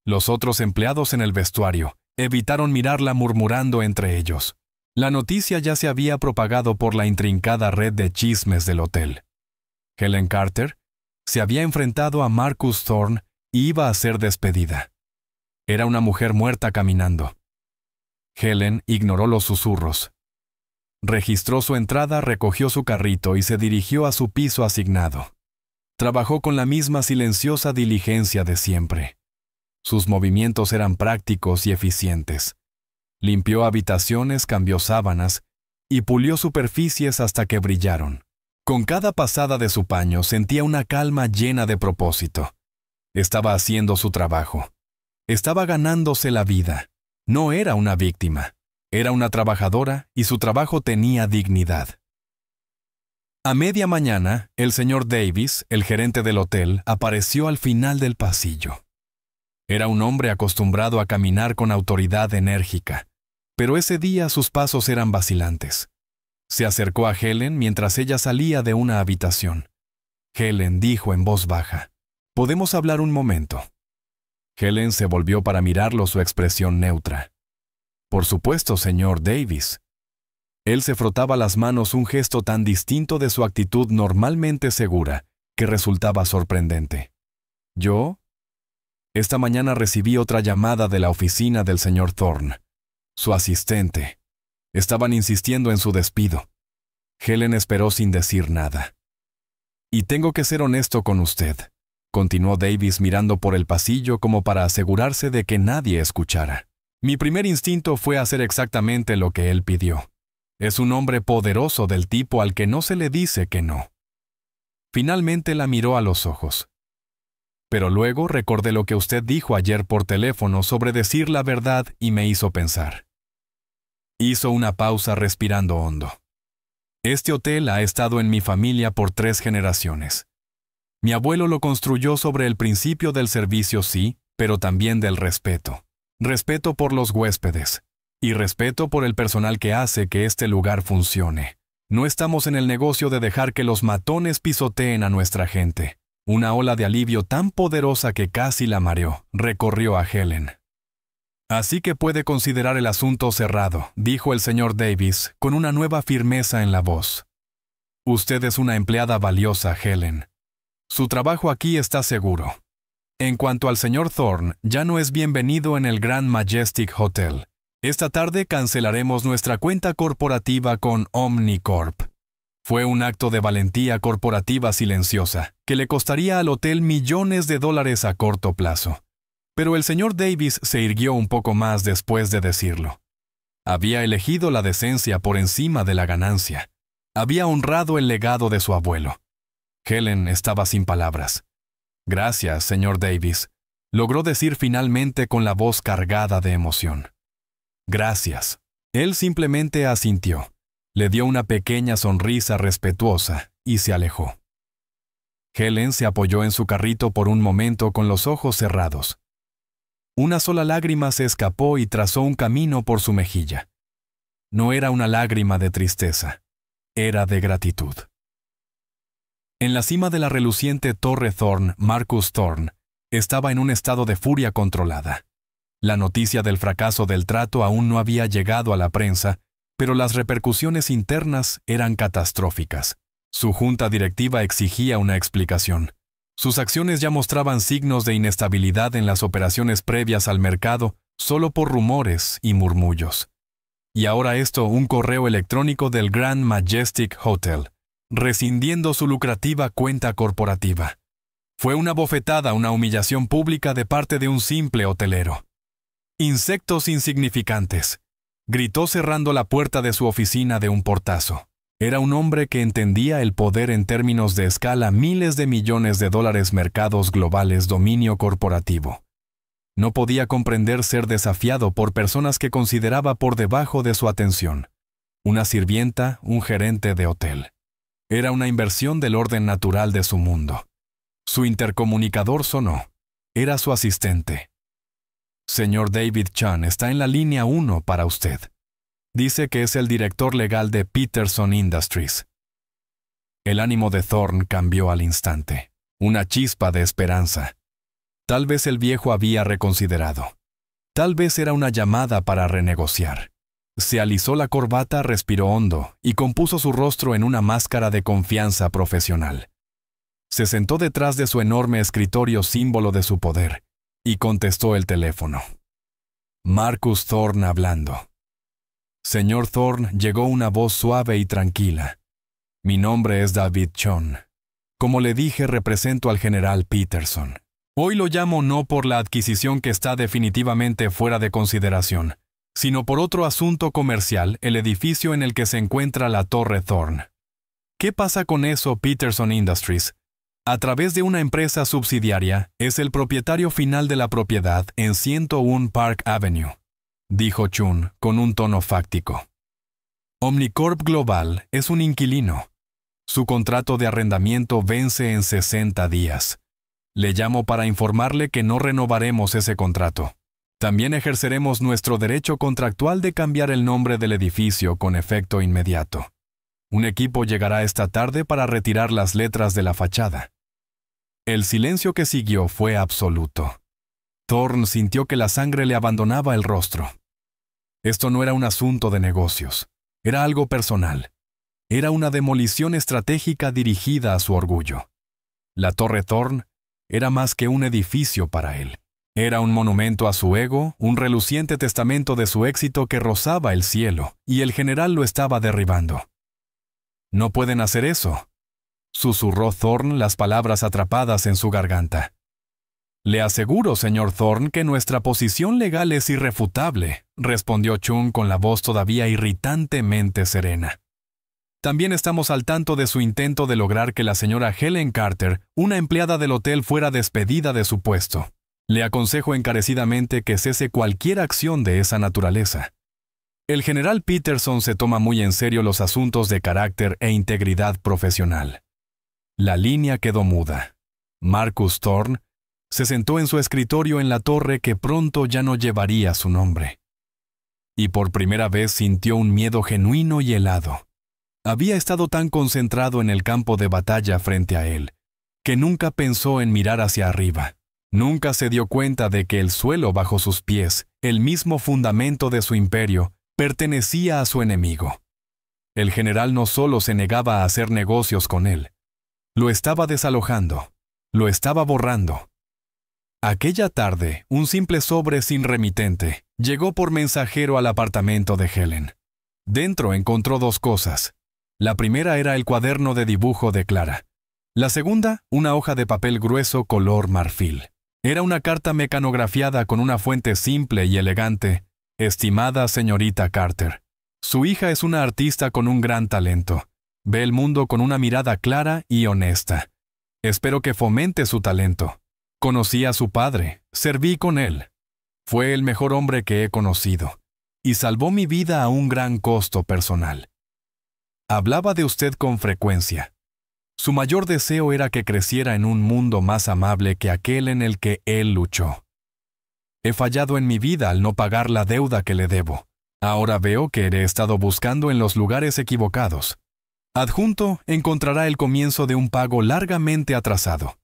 Speaker 1: Los otros empleados en el vestuario evitaron mirarla, murmurando entre ellos. La noticia ya se había propagado por la intrincada red de chismes del hotel. Helen Carter se había enfrentado a Marcus Thorne y iba a ser despedida. Era una mujer muerta caminando. Helen ignoró los susurros. Registró su entrada, recogió su carrito y se dirigió a su piso asignado. Trabajó con la misma silenciosa diligencia de siempre. Sus movimientos eran prácticos y eficientes. Limpió habitaciones, cambió sábanas y pulió superficies hasta que brillaron. Con cada pasada de su paño sentía una calma llena de propósito. Estaba haciendo su trabajo. Estaba ganándose la vida. No era una víctima. Era una trabajadora y su trabajo tenía dignidad. A media mañana, el señor Davis, el gerente del hotel, apareció al final del pasillo. Era un hombre acostumbrado a caminar con autoridad enérgica, pero ese día sus pasos eran vacilantes. Se acercó a Helen mientras ella salía de una habitación. Helen dijo en voz baja, «¿Podemos hablar un momento?» Helen se volvió para mirarlo, su expresión neutra. «Por supuesto, señor Davis». Él se frotaba las manos, un gesto tan distinto de su actitud normalmente segura que resultaba sorprendente. «¿Yo?» Esta mañana recibí otra llamada de la oficina del señor Thorne. Su asistente. Estaban insistiendo en su despido. Helen esperó sin decir nada. «Y tengo que ser honesto con usted», continuó Davis mirando por el pasillo como para asegurarse de que nadie escuchara. «Mi primer instinto fue hacer exactamente lo que él pidió. Es un hombre poderoso, del tipo al que no se le dice que no». Finalmente la miró a los ojos. Pero luego recordé lo que usted dijo ayer por teléfono sobre decir la verdad y me hizo pensar. Hizo una pausa respirando hondo. Este hotel ha estado en mi familia por 3 generaciones. Mi abuelo lo construyó sobre el principio del servicio, sí, pero también del respeto. Respeto por los huéspedes. Y respeto por el personal que hace que este lugar funcione. No estamos en el negocio de dejar que los matones pisoteen a nuestra gente. Una ola de alivio tan poderosa que casi la mareó, recorrió a Helen. Así que puede considerar el asunto cerrado, dijo el señor Davis, con una nueva firmeza en la voz. Usted es una empleada valiosa, Helen. Su trabajo aquí está seguro. En cuanto al señor Thorne, ya no es bienvenido en el Grand Majestic Hotel. Esta tarde cancelaremos nuestra cuenta corporativa con Omnicorp. Fue un acto de valentía corporativa silenciosa, que le costaría al hotel millones de dólares a corto plazo. Pero el señor Davis se irguió un poco más después de decirlo. Había elegido la decencia por encima de la ganancia. Había honrado el legado de su abuelo. Helen estaba sin palabras. Gracias, señor Davis, logró decir finalmente con la voz cargada de emoción. Gracias. Él simplemente asintió. Le dio una pequeña sonrisa respetuosa y se alejó. Helen se apoyó en su carrito por un momento con los ojos cerrados. Una sola lágrima se escapó y trazó un camino por su mejilla. No era una lágrima de tristeza, era de gratitud. En la cima de la reluciente Torre Thorne, Marcus Thorne estaba en un estado de furia controlada. La noticia del fracaso del trato aún no había llegado a la prensa, pero las repercusiones internas eran catastróficas. Su junta directiva exigía una explicación. Sus acciones ya mostraban signos de inestabilidad en las operaciones previas al mercado, solo por rumores y murmullos. Y ahora esto, un correo electrónico del Grand Majestic Hotel, rescindiendo su lucrativa cuenta corporativa. Fue una bofetada, una humillación pública de parte de un simple hotelero. Insectos insignificantes, gritó cerrando la puerta de su oficina de un portazo. Era un hombre que entendía el poder en términos de escala, miles de millones de dólares, mercados globales, dominio corporativo. No podía comprender ser desafiado por personas que consideraba por debajo de su atención. Una sirvienta, un gerente de hotel. Era una inversión del orden natural de su mundo. Su intercomunicador sonó. Era su asistente. Señor David Chan está en la línea 1 para usted. Dice que es el director legal de Peterson Industries. El ánimo de Thorne cambió al instante. Una chispa de esperanza. Tal vez el viejo había reconsiderado. Tal vez era una llamada para renegociar. Se alisó la corbata, respiró hondo y compuso su rostro en una máscara de confianza profesional. Se sentó detrás de su enorme escritorio, símbolo de su poder, y contestó el teléfono. Marcus Thorne hablando. Señor Thorne, llegó una voz suave y tranquila. Mi nombre es David Chon. Como le dije, represento al general Peterson. Hoy lo llamo no por la adquisición que está definitivamente fuera de consideración, sino por otro asunto comercial, el edificio en el que se encuentra la Torre Thorne. ¿Qué pasa con eso? Peterson Industries, a través de una empresa subsidiaria, es el propietario final de la propiedad en 101 Park Avenue, dijo Chun con un tono fáctico. Omnicorp Global es un inquilino. Su contrato de arrendamiento vence en 60 días. Le llamo para informarle que no renovaremos ese contrato. También ejerceremos nuestro derecho contractual de cambiar el nombre del edificio con efecto inmediato. Un equipo llegará esta tarde para retirar las letras de la fachada. El silencio que siguió fue absoluto. Thorne sintió que la sangre le abandonaba el rostro. Esto no era un asunto de negocios. Era algo personal. Era una demolición estratégica dirigida a su orgullo. La Torre Thorne era más que un edificio para él. Era un monumento a su ego, un reluciente testamento de su éxito que rozaba el cielo, y el general lo estaba derribando. «No pueden hacer eso», susurró Thorne, las palabras atrapadas en su garganta. «Le aseguro, señor Thorne, que nuestra posición legal es irrefutable», respondió Chung con la voz todavía irritantemente serena. También estamos al tanto de su intento de lograr que la señora Helen Carter, una empleada del hotel, fuera despedida de su puesto. Le aconsejo encarecidamente que cese cualquier acción de esa naturaleza. El general Peterson se toma muy en serio los asuntos de carácter e integridad profesional. La línea quedó muda. Marcus Thorne se sentó en su escritorio en la torre que pronto ya no llevaría su nombre. Y por primera vez sintió un miedo genuino y helado. Había estado tan concentrado en el campo de batalla frente a él, que nunca pensó en mirar hacia arriba. Nunca se dio cuenta de que el suelo bajo sus pies, el mismo fundamento de su imperio, pertenecía a su enemigo. El general no solo se negaba a hacer negocios con él, lo estaba desalojando, lo estaba borrando. Aquella tarde, un simple sobre sin remitente llegó por mensajero al apartamento de Helen. Dentro encontró dos cosas. La primera era el cuaderno de dibujo de Clara. La segunda, una hoja de papel grueso color marfil. Era una carta mecanografiada con una fuente simple y elegante. Estimada señorita Carter, su hija es una artista con un gran talento. Ve el mundo con una mirada clara y honesta. Espero que fomente su talento. Conocí a su padre, serví con él. Fue el mejor hombre que he conocido, y salvó mi vida a un gran costo personal. Hablaba de usted con frecuencia. Su mayor deseo era que creciera en un mundo más amable que aquel en el que él luchó. He fallado en mi vida al no pagar la deuda que le debo. Ahora veo que he estado buscando en los lugares equivocados. Adjunto encontrará el comienzo de un pago largamente atrasado.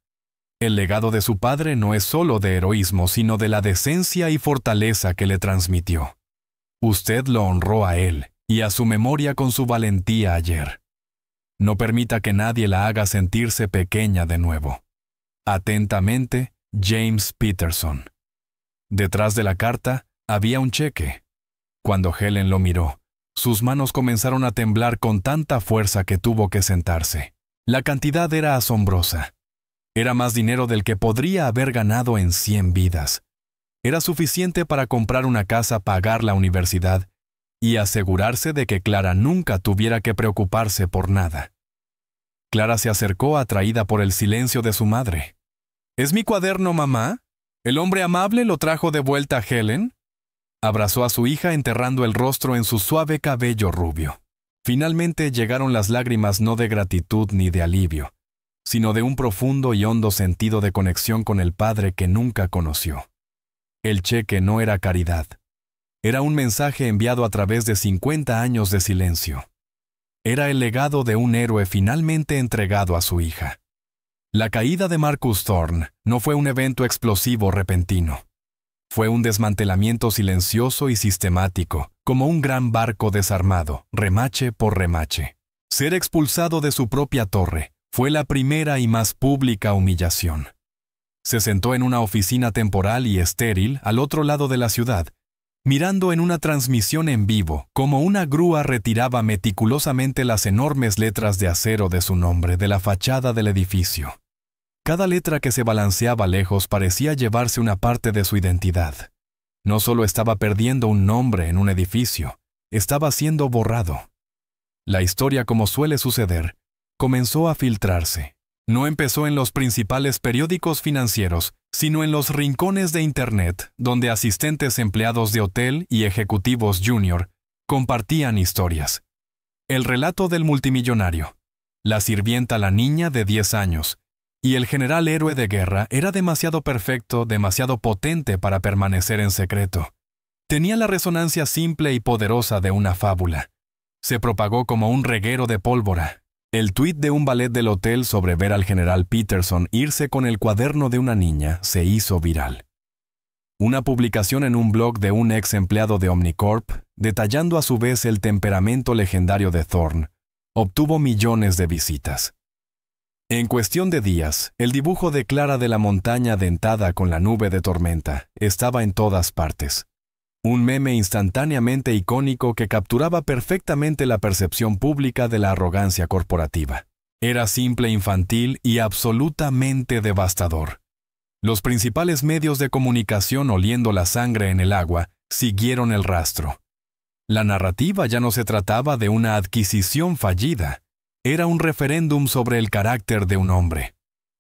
Speaker 1: El legado de su padre no es solo de heroísmo, sino de la decencia y fortaleza que le transmitió. Usted lo honró a él y a su memoria con su valentía ayer. No permita que nadie la haga sentirse pequeña de nuevo. Atentamente, James Peterson. Detrás de la carta había un cheque. Cuando Helen lo miró, sus manos comenzaron a temblar con tanta fuerza que tuvo que sentarse. La cantidad era asombrosa. Era más dinero del que podría haber ganado en 100 vidas. Era suficiente para comprar una casa, pagar la universidad y asegurarse de que Clara nunca tuviera que preocuparse por nada. Clara se acercó atraída por el silencio de su madre. ¿Es mi cuaderno, mamá? ¿El hombre amable lo trajo de vuelta a Helen? Abrazó a su hija enterrando el rostro en su suave cabello rubio. Finalmente llegaron las lágrimas no de gratitud ni de alivio, sino de un profundo y hondo sentido de conexión con el padre que nunca conoció. El cheque no era caridad. Era un mensaje enviado a través de 50 años de silencio. Era el legado de un héroe finalmente entregado a su hija. La caída de Marcus Thorne no fue un evento explosivo repentino. Fue un desmantelamiento silencioso y sistemático, como un gran barco desarmado, remache por remache. Ser expulsado de su propia torre fue la primera y más pública humillación. Se sentó en una oficina temporal y estéril al otro lado de la ciudad, mirando en una transmisión en vivo cómo una grúa retiraba meticulosamente las enormes letras de acero de su nombre de la fachada del edificio. Cada letra que se balanceaba lejos parecía llevarse una parte de su identidad. No solo estaba perdiendo un nombre en un edificio, estaba siendo borrado. La historia, como suele suceder, comenzó a filtrarse. No empezó en los principales periódicos financieros, sino en los rincones de Internet, donde asistentes empleados de hotel y ejecutivos junior compartían historias. El relato del multimillonario, la sirvienta la niña de 10 años, y el general héroe de guerra era demasiado perfecto, demasiado potente para permanecer en secreto. Tenía la resonancia simple y poderosa de una fábula. Se propagó como un reguero de pólvora. El tuit de un valet del hotel sobre ver al general Peterson irse con el cuaderno de una niña se hizo viral. Una publicación en un blog de un ex empleado de Omnicorp, detallando a su vez el temperamento legendario de Thorne, obtuvo millones de visitas. En cuestión de días, el dibujo de Clara de la montaña dentada con la nube de tormenta estaba en todas partes. Un meme instantáneamente icónico que capturaba perfectamente la percepción pública de la arrogancia corporativa. Era simple, infantil y absolutamente devastador. Los principales medios de comunicación, oliendo la sangre en el agua, siguieron el rastro. La narrativa ya no se trataba de una adquisición fallida, era un referéndum sobre el carácter de un hombre.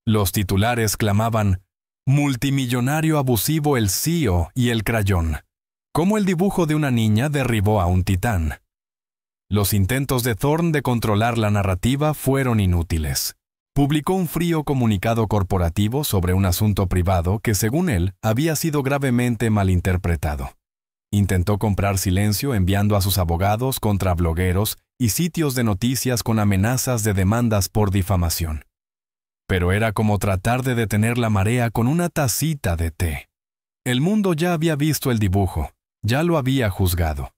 Speaker 1: Los titulares clamaban: multimillonario abusivo el CEO y el crayón. Cómo el dibujo de una niña derribó a un titán. Los intentos de Thorne de controlar la narrativa fueron inútiles. Publicó un frío comunicado corporativo sobre un asunto privado que, según él, había sido gravemente malinterpretado. Intentó comprar silencio enviando a sus abogados contra blogueros y sitios de noticias con amenazas de demandas por difamación. Pero era como tratar de detener la marea con una tacita de té. El mundo ya había visto el dibujo, ya lo había juzgado.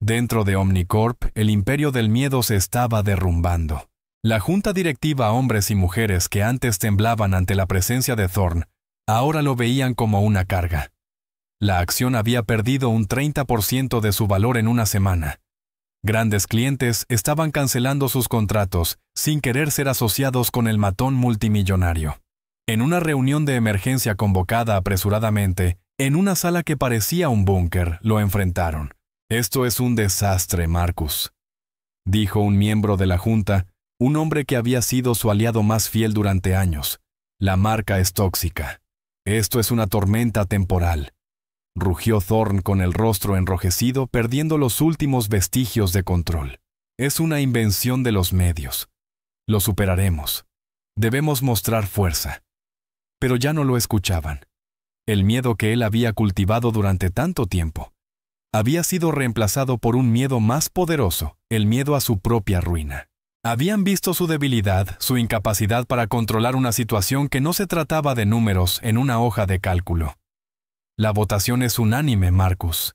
Speaker 1: Dentro de Omnicorp, el imperio del miedo se estaba derrumbando. La junta directiva, hombres y mujeres que antes temblaban ante la presencia de Thorne, ahora lo veían como una carga. La acción había perdido un 30% de su valor en una semana. Grandes clientes estaban cancelando sus contratos sin querer ser asociados con el matón multimillonario. En una reunión de emergencia convocada apresuradamente, en una sala que parecía un búnker, lo enfrentaron. «Esto es un desastre, Marcus», dijo un miembro de la junta, un hombre que había sido su aliado más fiel durante años. «La marca es tóxica. Esto es una tormenta temporal», rugió Thorne con el rostro enrojecido, perdiendo los últimos vestigios de control. «Es una invención de los medios. Lo superaremos. Debemos mostrar fuerza». Pero ya no lo escuchaban. El miedo que él había cultivado durante tanto tiempo había sido reemplazado por un miedo más poderoso, el miedo a su propia ruina. Habían visto su debilidad, su incapacidad para controlar una situación que no se trataba de números en una hoja de cálculo. «La votación es unánime, Marcus»,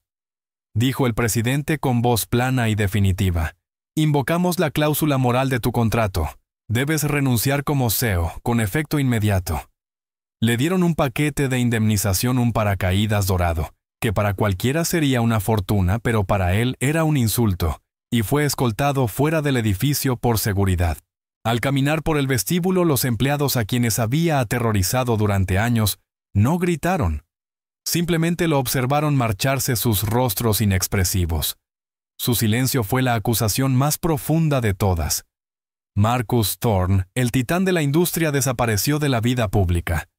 Speaker 1: dijo el presidente con voz plana y definitiva. «Invocamos la cláusula moral de tu contrato. Debes renunciar como CEO, con efecto inmediato». Le dieron un paquete de indemnización, un paracaídas dorado, que para cualquiera sería una fortuna, pero para él era un insulto, y fue escoltado fuera del edificio por seguridad. Al caminar por el vestíbulo, los empleados a quienes había aterrorizado durante años no gritaron. Simplemente lo observaron marcharse, sus rostros inexpresivos. Su silencio fue la acusación más profunda de todas. Marcus Thorne, el titán de la industria, desapareció de la vida pública.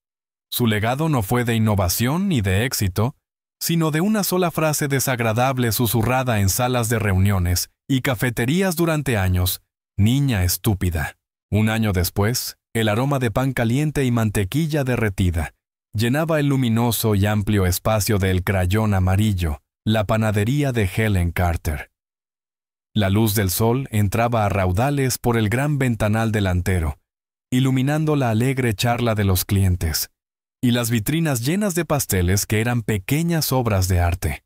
Speaker 1: Su legado no fue de innovación ni de éxito, sino de una sola frase desagradable susurrada en salas de reuniones y cafeterías durante años: «Niña estúpida». Un año después, el aroma de pan caliente y mantequilla derretida llenaba el luminoso y amplio espacio del crayón amarillo, la panadería de Helen Carter. La luz del sol entraba a raudales por el gran ventanal delantero, iluminando la alegre charla de los clientes y las vitrinas llenas de pasteles que eran pequeñas obras de arte.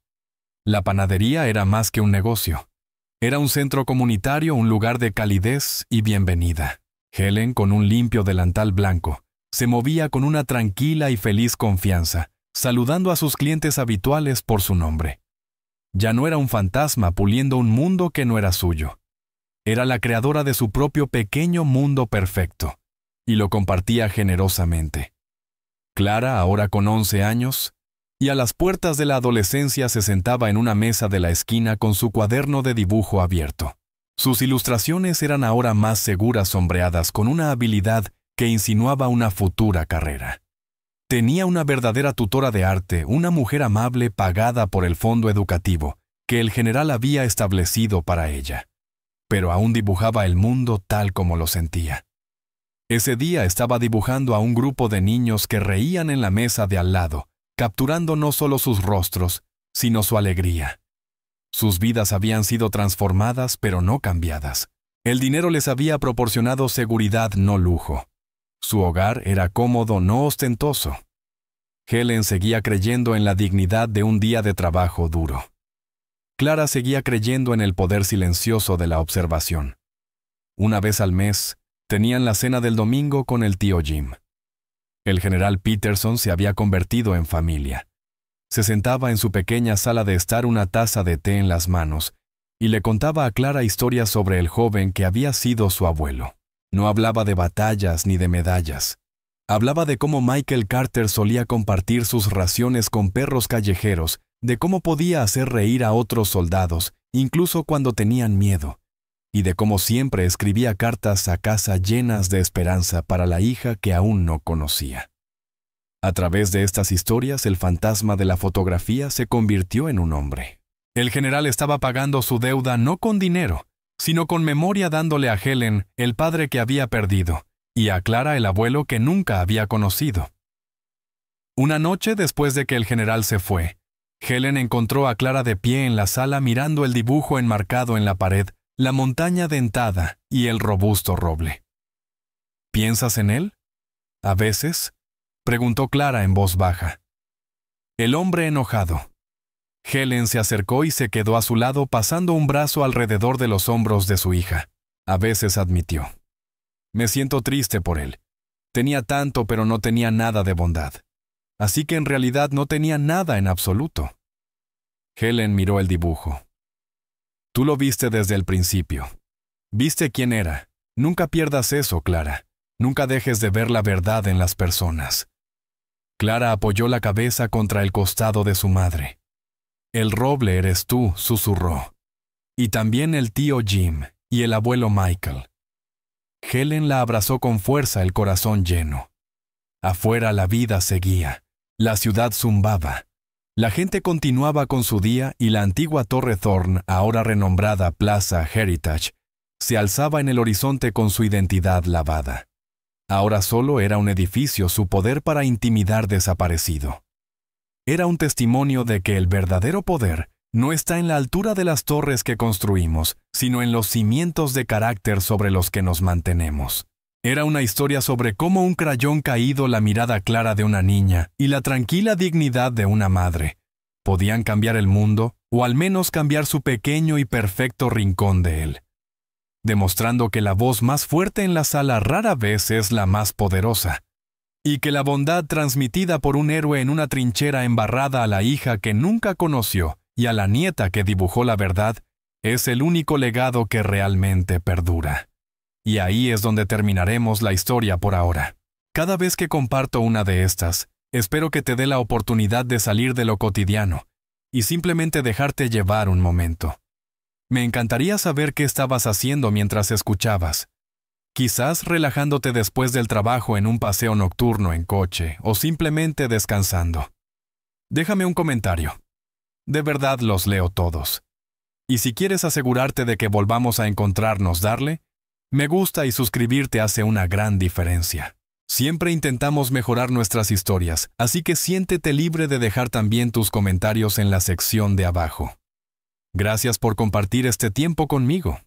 Speaker 1: La panadería era más que un negocio. Era un centro comunitario, un lugar de calidez y bienvenida. Helen, con un limpio delantal blanco, se movía con una tranquila y feliz confianza, saludando a sus clientes habituales por su nombre. Ya no era un fantasma puliendo un mundo que no era suyo. Era la creadora de su propio pequeño mundo perfecto, y lo compartía generosamente. Clara, ahora con 11 años, y a las puertas de la adolescencia, se sentaba en una mesa de la esquina con su cuaderno de dibujo abierto. Sus ilustraciones eran ahora más seguras, sombreadas con una habilidad que insinuaba una futura carrera. Tenía una verdadera tutora de arte, una mujer amable pagada por el fondo educativo que el general había establecido para ella. Pero aún dibujaba el mundo tal como lo sentía. Ese día estaba dibujando a un grupo de niños que reían en la mesa de al lado, capturando no solo sus rostros, sino su alegría. Sus vidas habían sido transformadas, pero no cambiadas. El dinero les había proporcionado seguridad, no lujo. Su hogar era cómodo, no ostentoso. Helen seguía creyendo en la dignidad de un día de trabajo duro. Clara seguía creyendo en el poder silencioso de la observación. Una vez al mes, tenían la cena del domingo con el tío Jim. El general Peterson se había convertido en familia. Se sentaba en su pequeña sala de estar, una taza de té en las manos, y le contaba a Clara historias sobre el joven que había sido su abuelo. No hablaba de batallas ni de medallas. Hablaba de cómo Michael Carter solía compartir sus raciones con perros callejeros de cómo podía hacer reír a otros soldados, incluso cuando tenían miedo, y de cómo siempre escribía cartas a casa llenas de esperanza para la hija que aún no conocía. A través de estas historias, el fantasma de la fotografía se convirtió en un hombre. El general estaba pagando su deuda no con dinero, sino con memoria, dándole a Helen el padre que había perdido y a Clara el abuelo que nunca había conocido. Una noche después de que el general se fue, Helen encontró a Clara de pie en la sala mirando el dibujo enmarcado en la pared, la montaña dentada y el robusto roble. ¿Piensas en él? ¿A veces?, preguntó Clara en voz baja. El hombre enojado. Helen se acercó y se quedó a su lado pasando un brazo alrededor de los hombros de su hija. A veces admitió. Me siento triste por él. Tenía tanto, pero no tenía nada de bondad. Así que en realidad no tenía nada en absoluto. Helen miró el dibujo. Tú lo viste desde el principio. Viste quién era. Nunca pierdas eso, Clara. Nunca dejes de ver la verdad en las personas. Clara apoyó la cabeza contra el costado de su madre. El roble eres tú, susurró. Y también el tío Jim y el abuelo Michael. Helen la abrazó con fuerza, el corazón lleno. Afuera la vida seguía. La ciudad zumbaba. La gente continuaba con su día y la antigua Torre Thorne, ahora renombrada Plaza Heritage, se alzaba en el horizonte con su identidad lavada. Ahora solo era un edificio, su poder para intimidar desaparecido. Era un testimonio de que el verdadero poder no está en la altura de las torres que construimos, sino en los cimientos de carácter sobre los que nos mantenemos. Era una historia sobre cómo un crayón caído, la mirada clara de una niña y la tranquila dignidad de una madre podían cambiar el mundo, o al menos cambiar su pequeño y perfecto rincón de él, demostrando que la voz más fuerte en la sala rara vez es la más poderosa, y que la bondad transmitida por un héroe en una trinchera embarrada a la hija que nunca conoció y a la nieta que dibujó la verdad es el único legado que realmente perdura. Y ahí es donde terminaremos la historia por ahora. Cada vez que comparto una de estas, espero que te dé la oportunidad de salir de lo cotidiano y simplemente dejarte llevar un momento. Me encantaría saber qué estabas haciendo mientras escuchabas. Quizás relajándote después del trabajo en un paseo nocturno en coche o simplemente descansando. Déjame un comentario. De verdad los leo todos. Y si quieres asegurarte de que volvamos a encontrarnos, darle me gusta y suscribirte hace una gran diferencia. Siempre intentamos mejorar nuestras historias, así que siéntete libre de dejar también tus comentarios en la sección de abajo. Gracias por compartir este tiempo conmigo.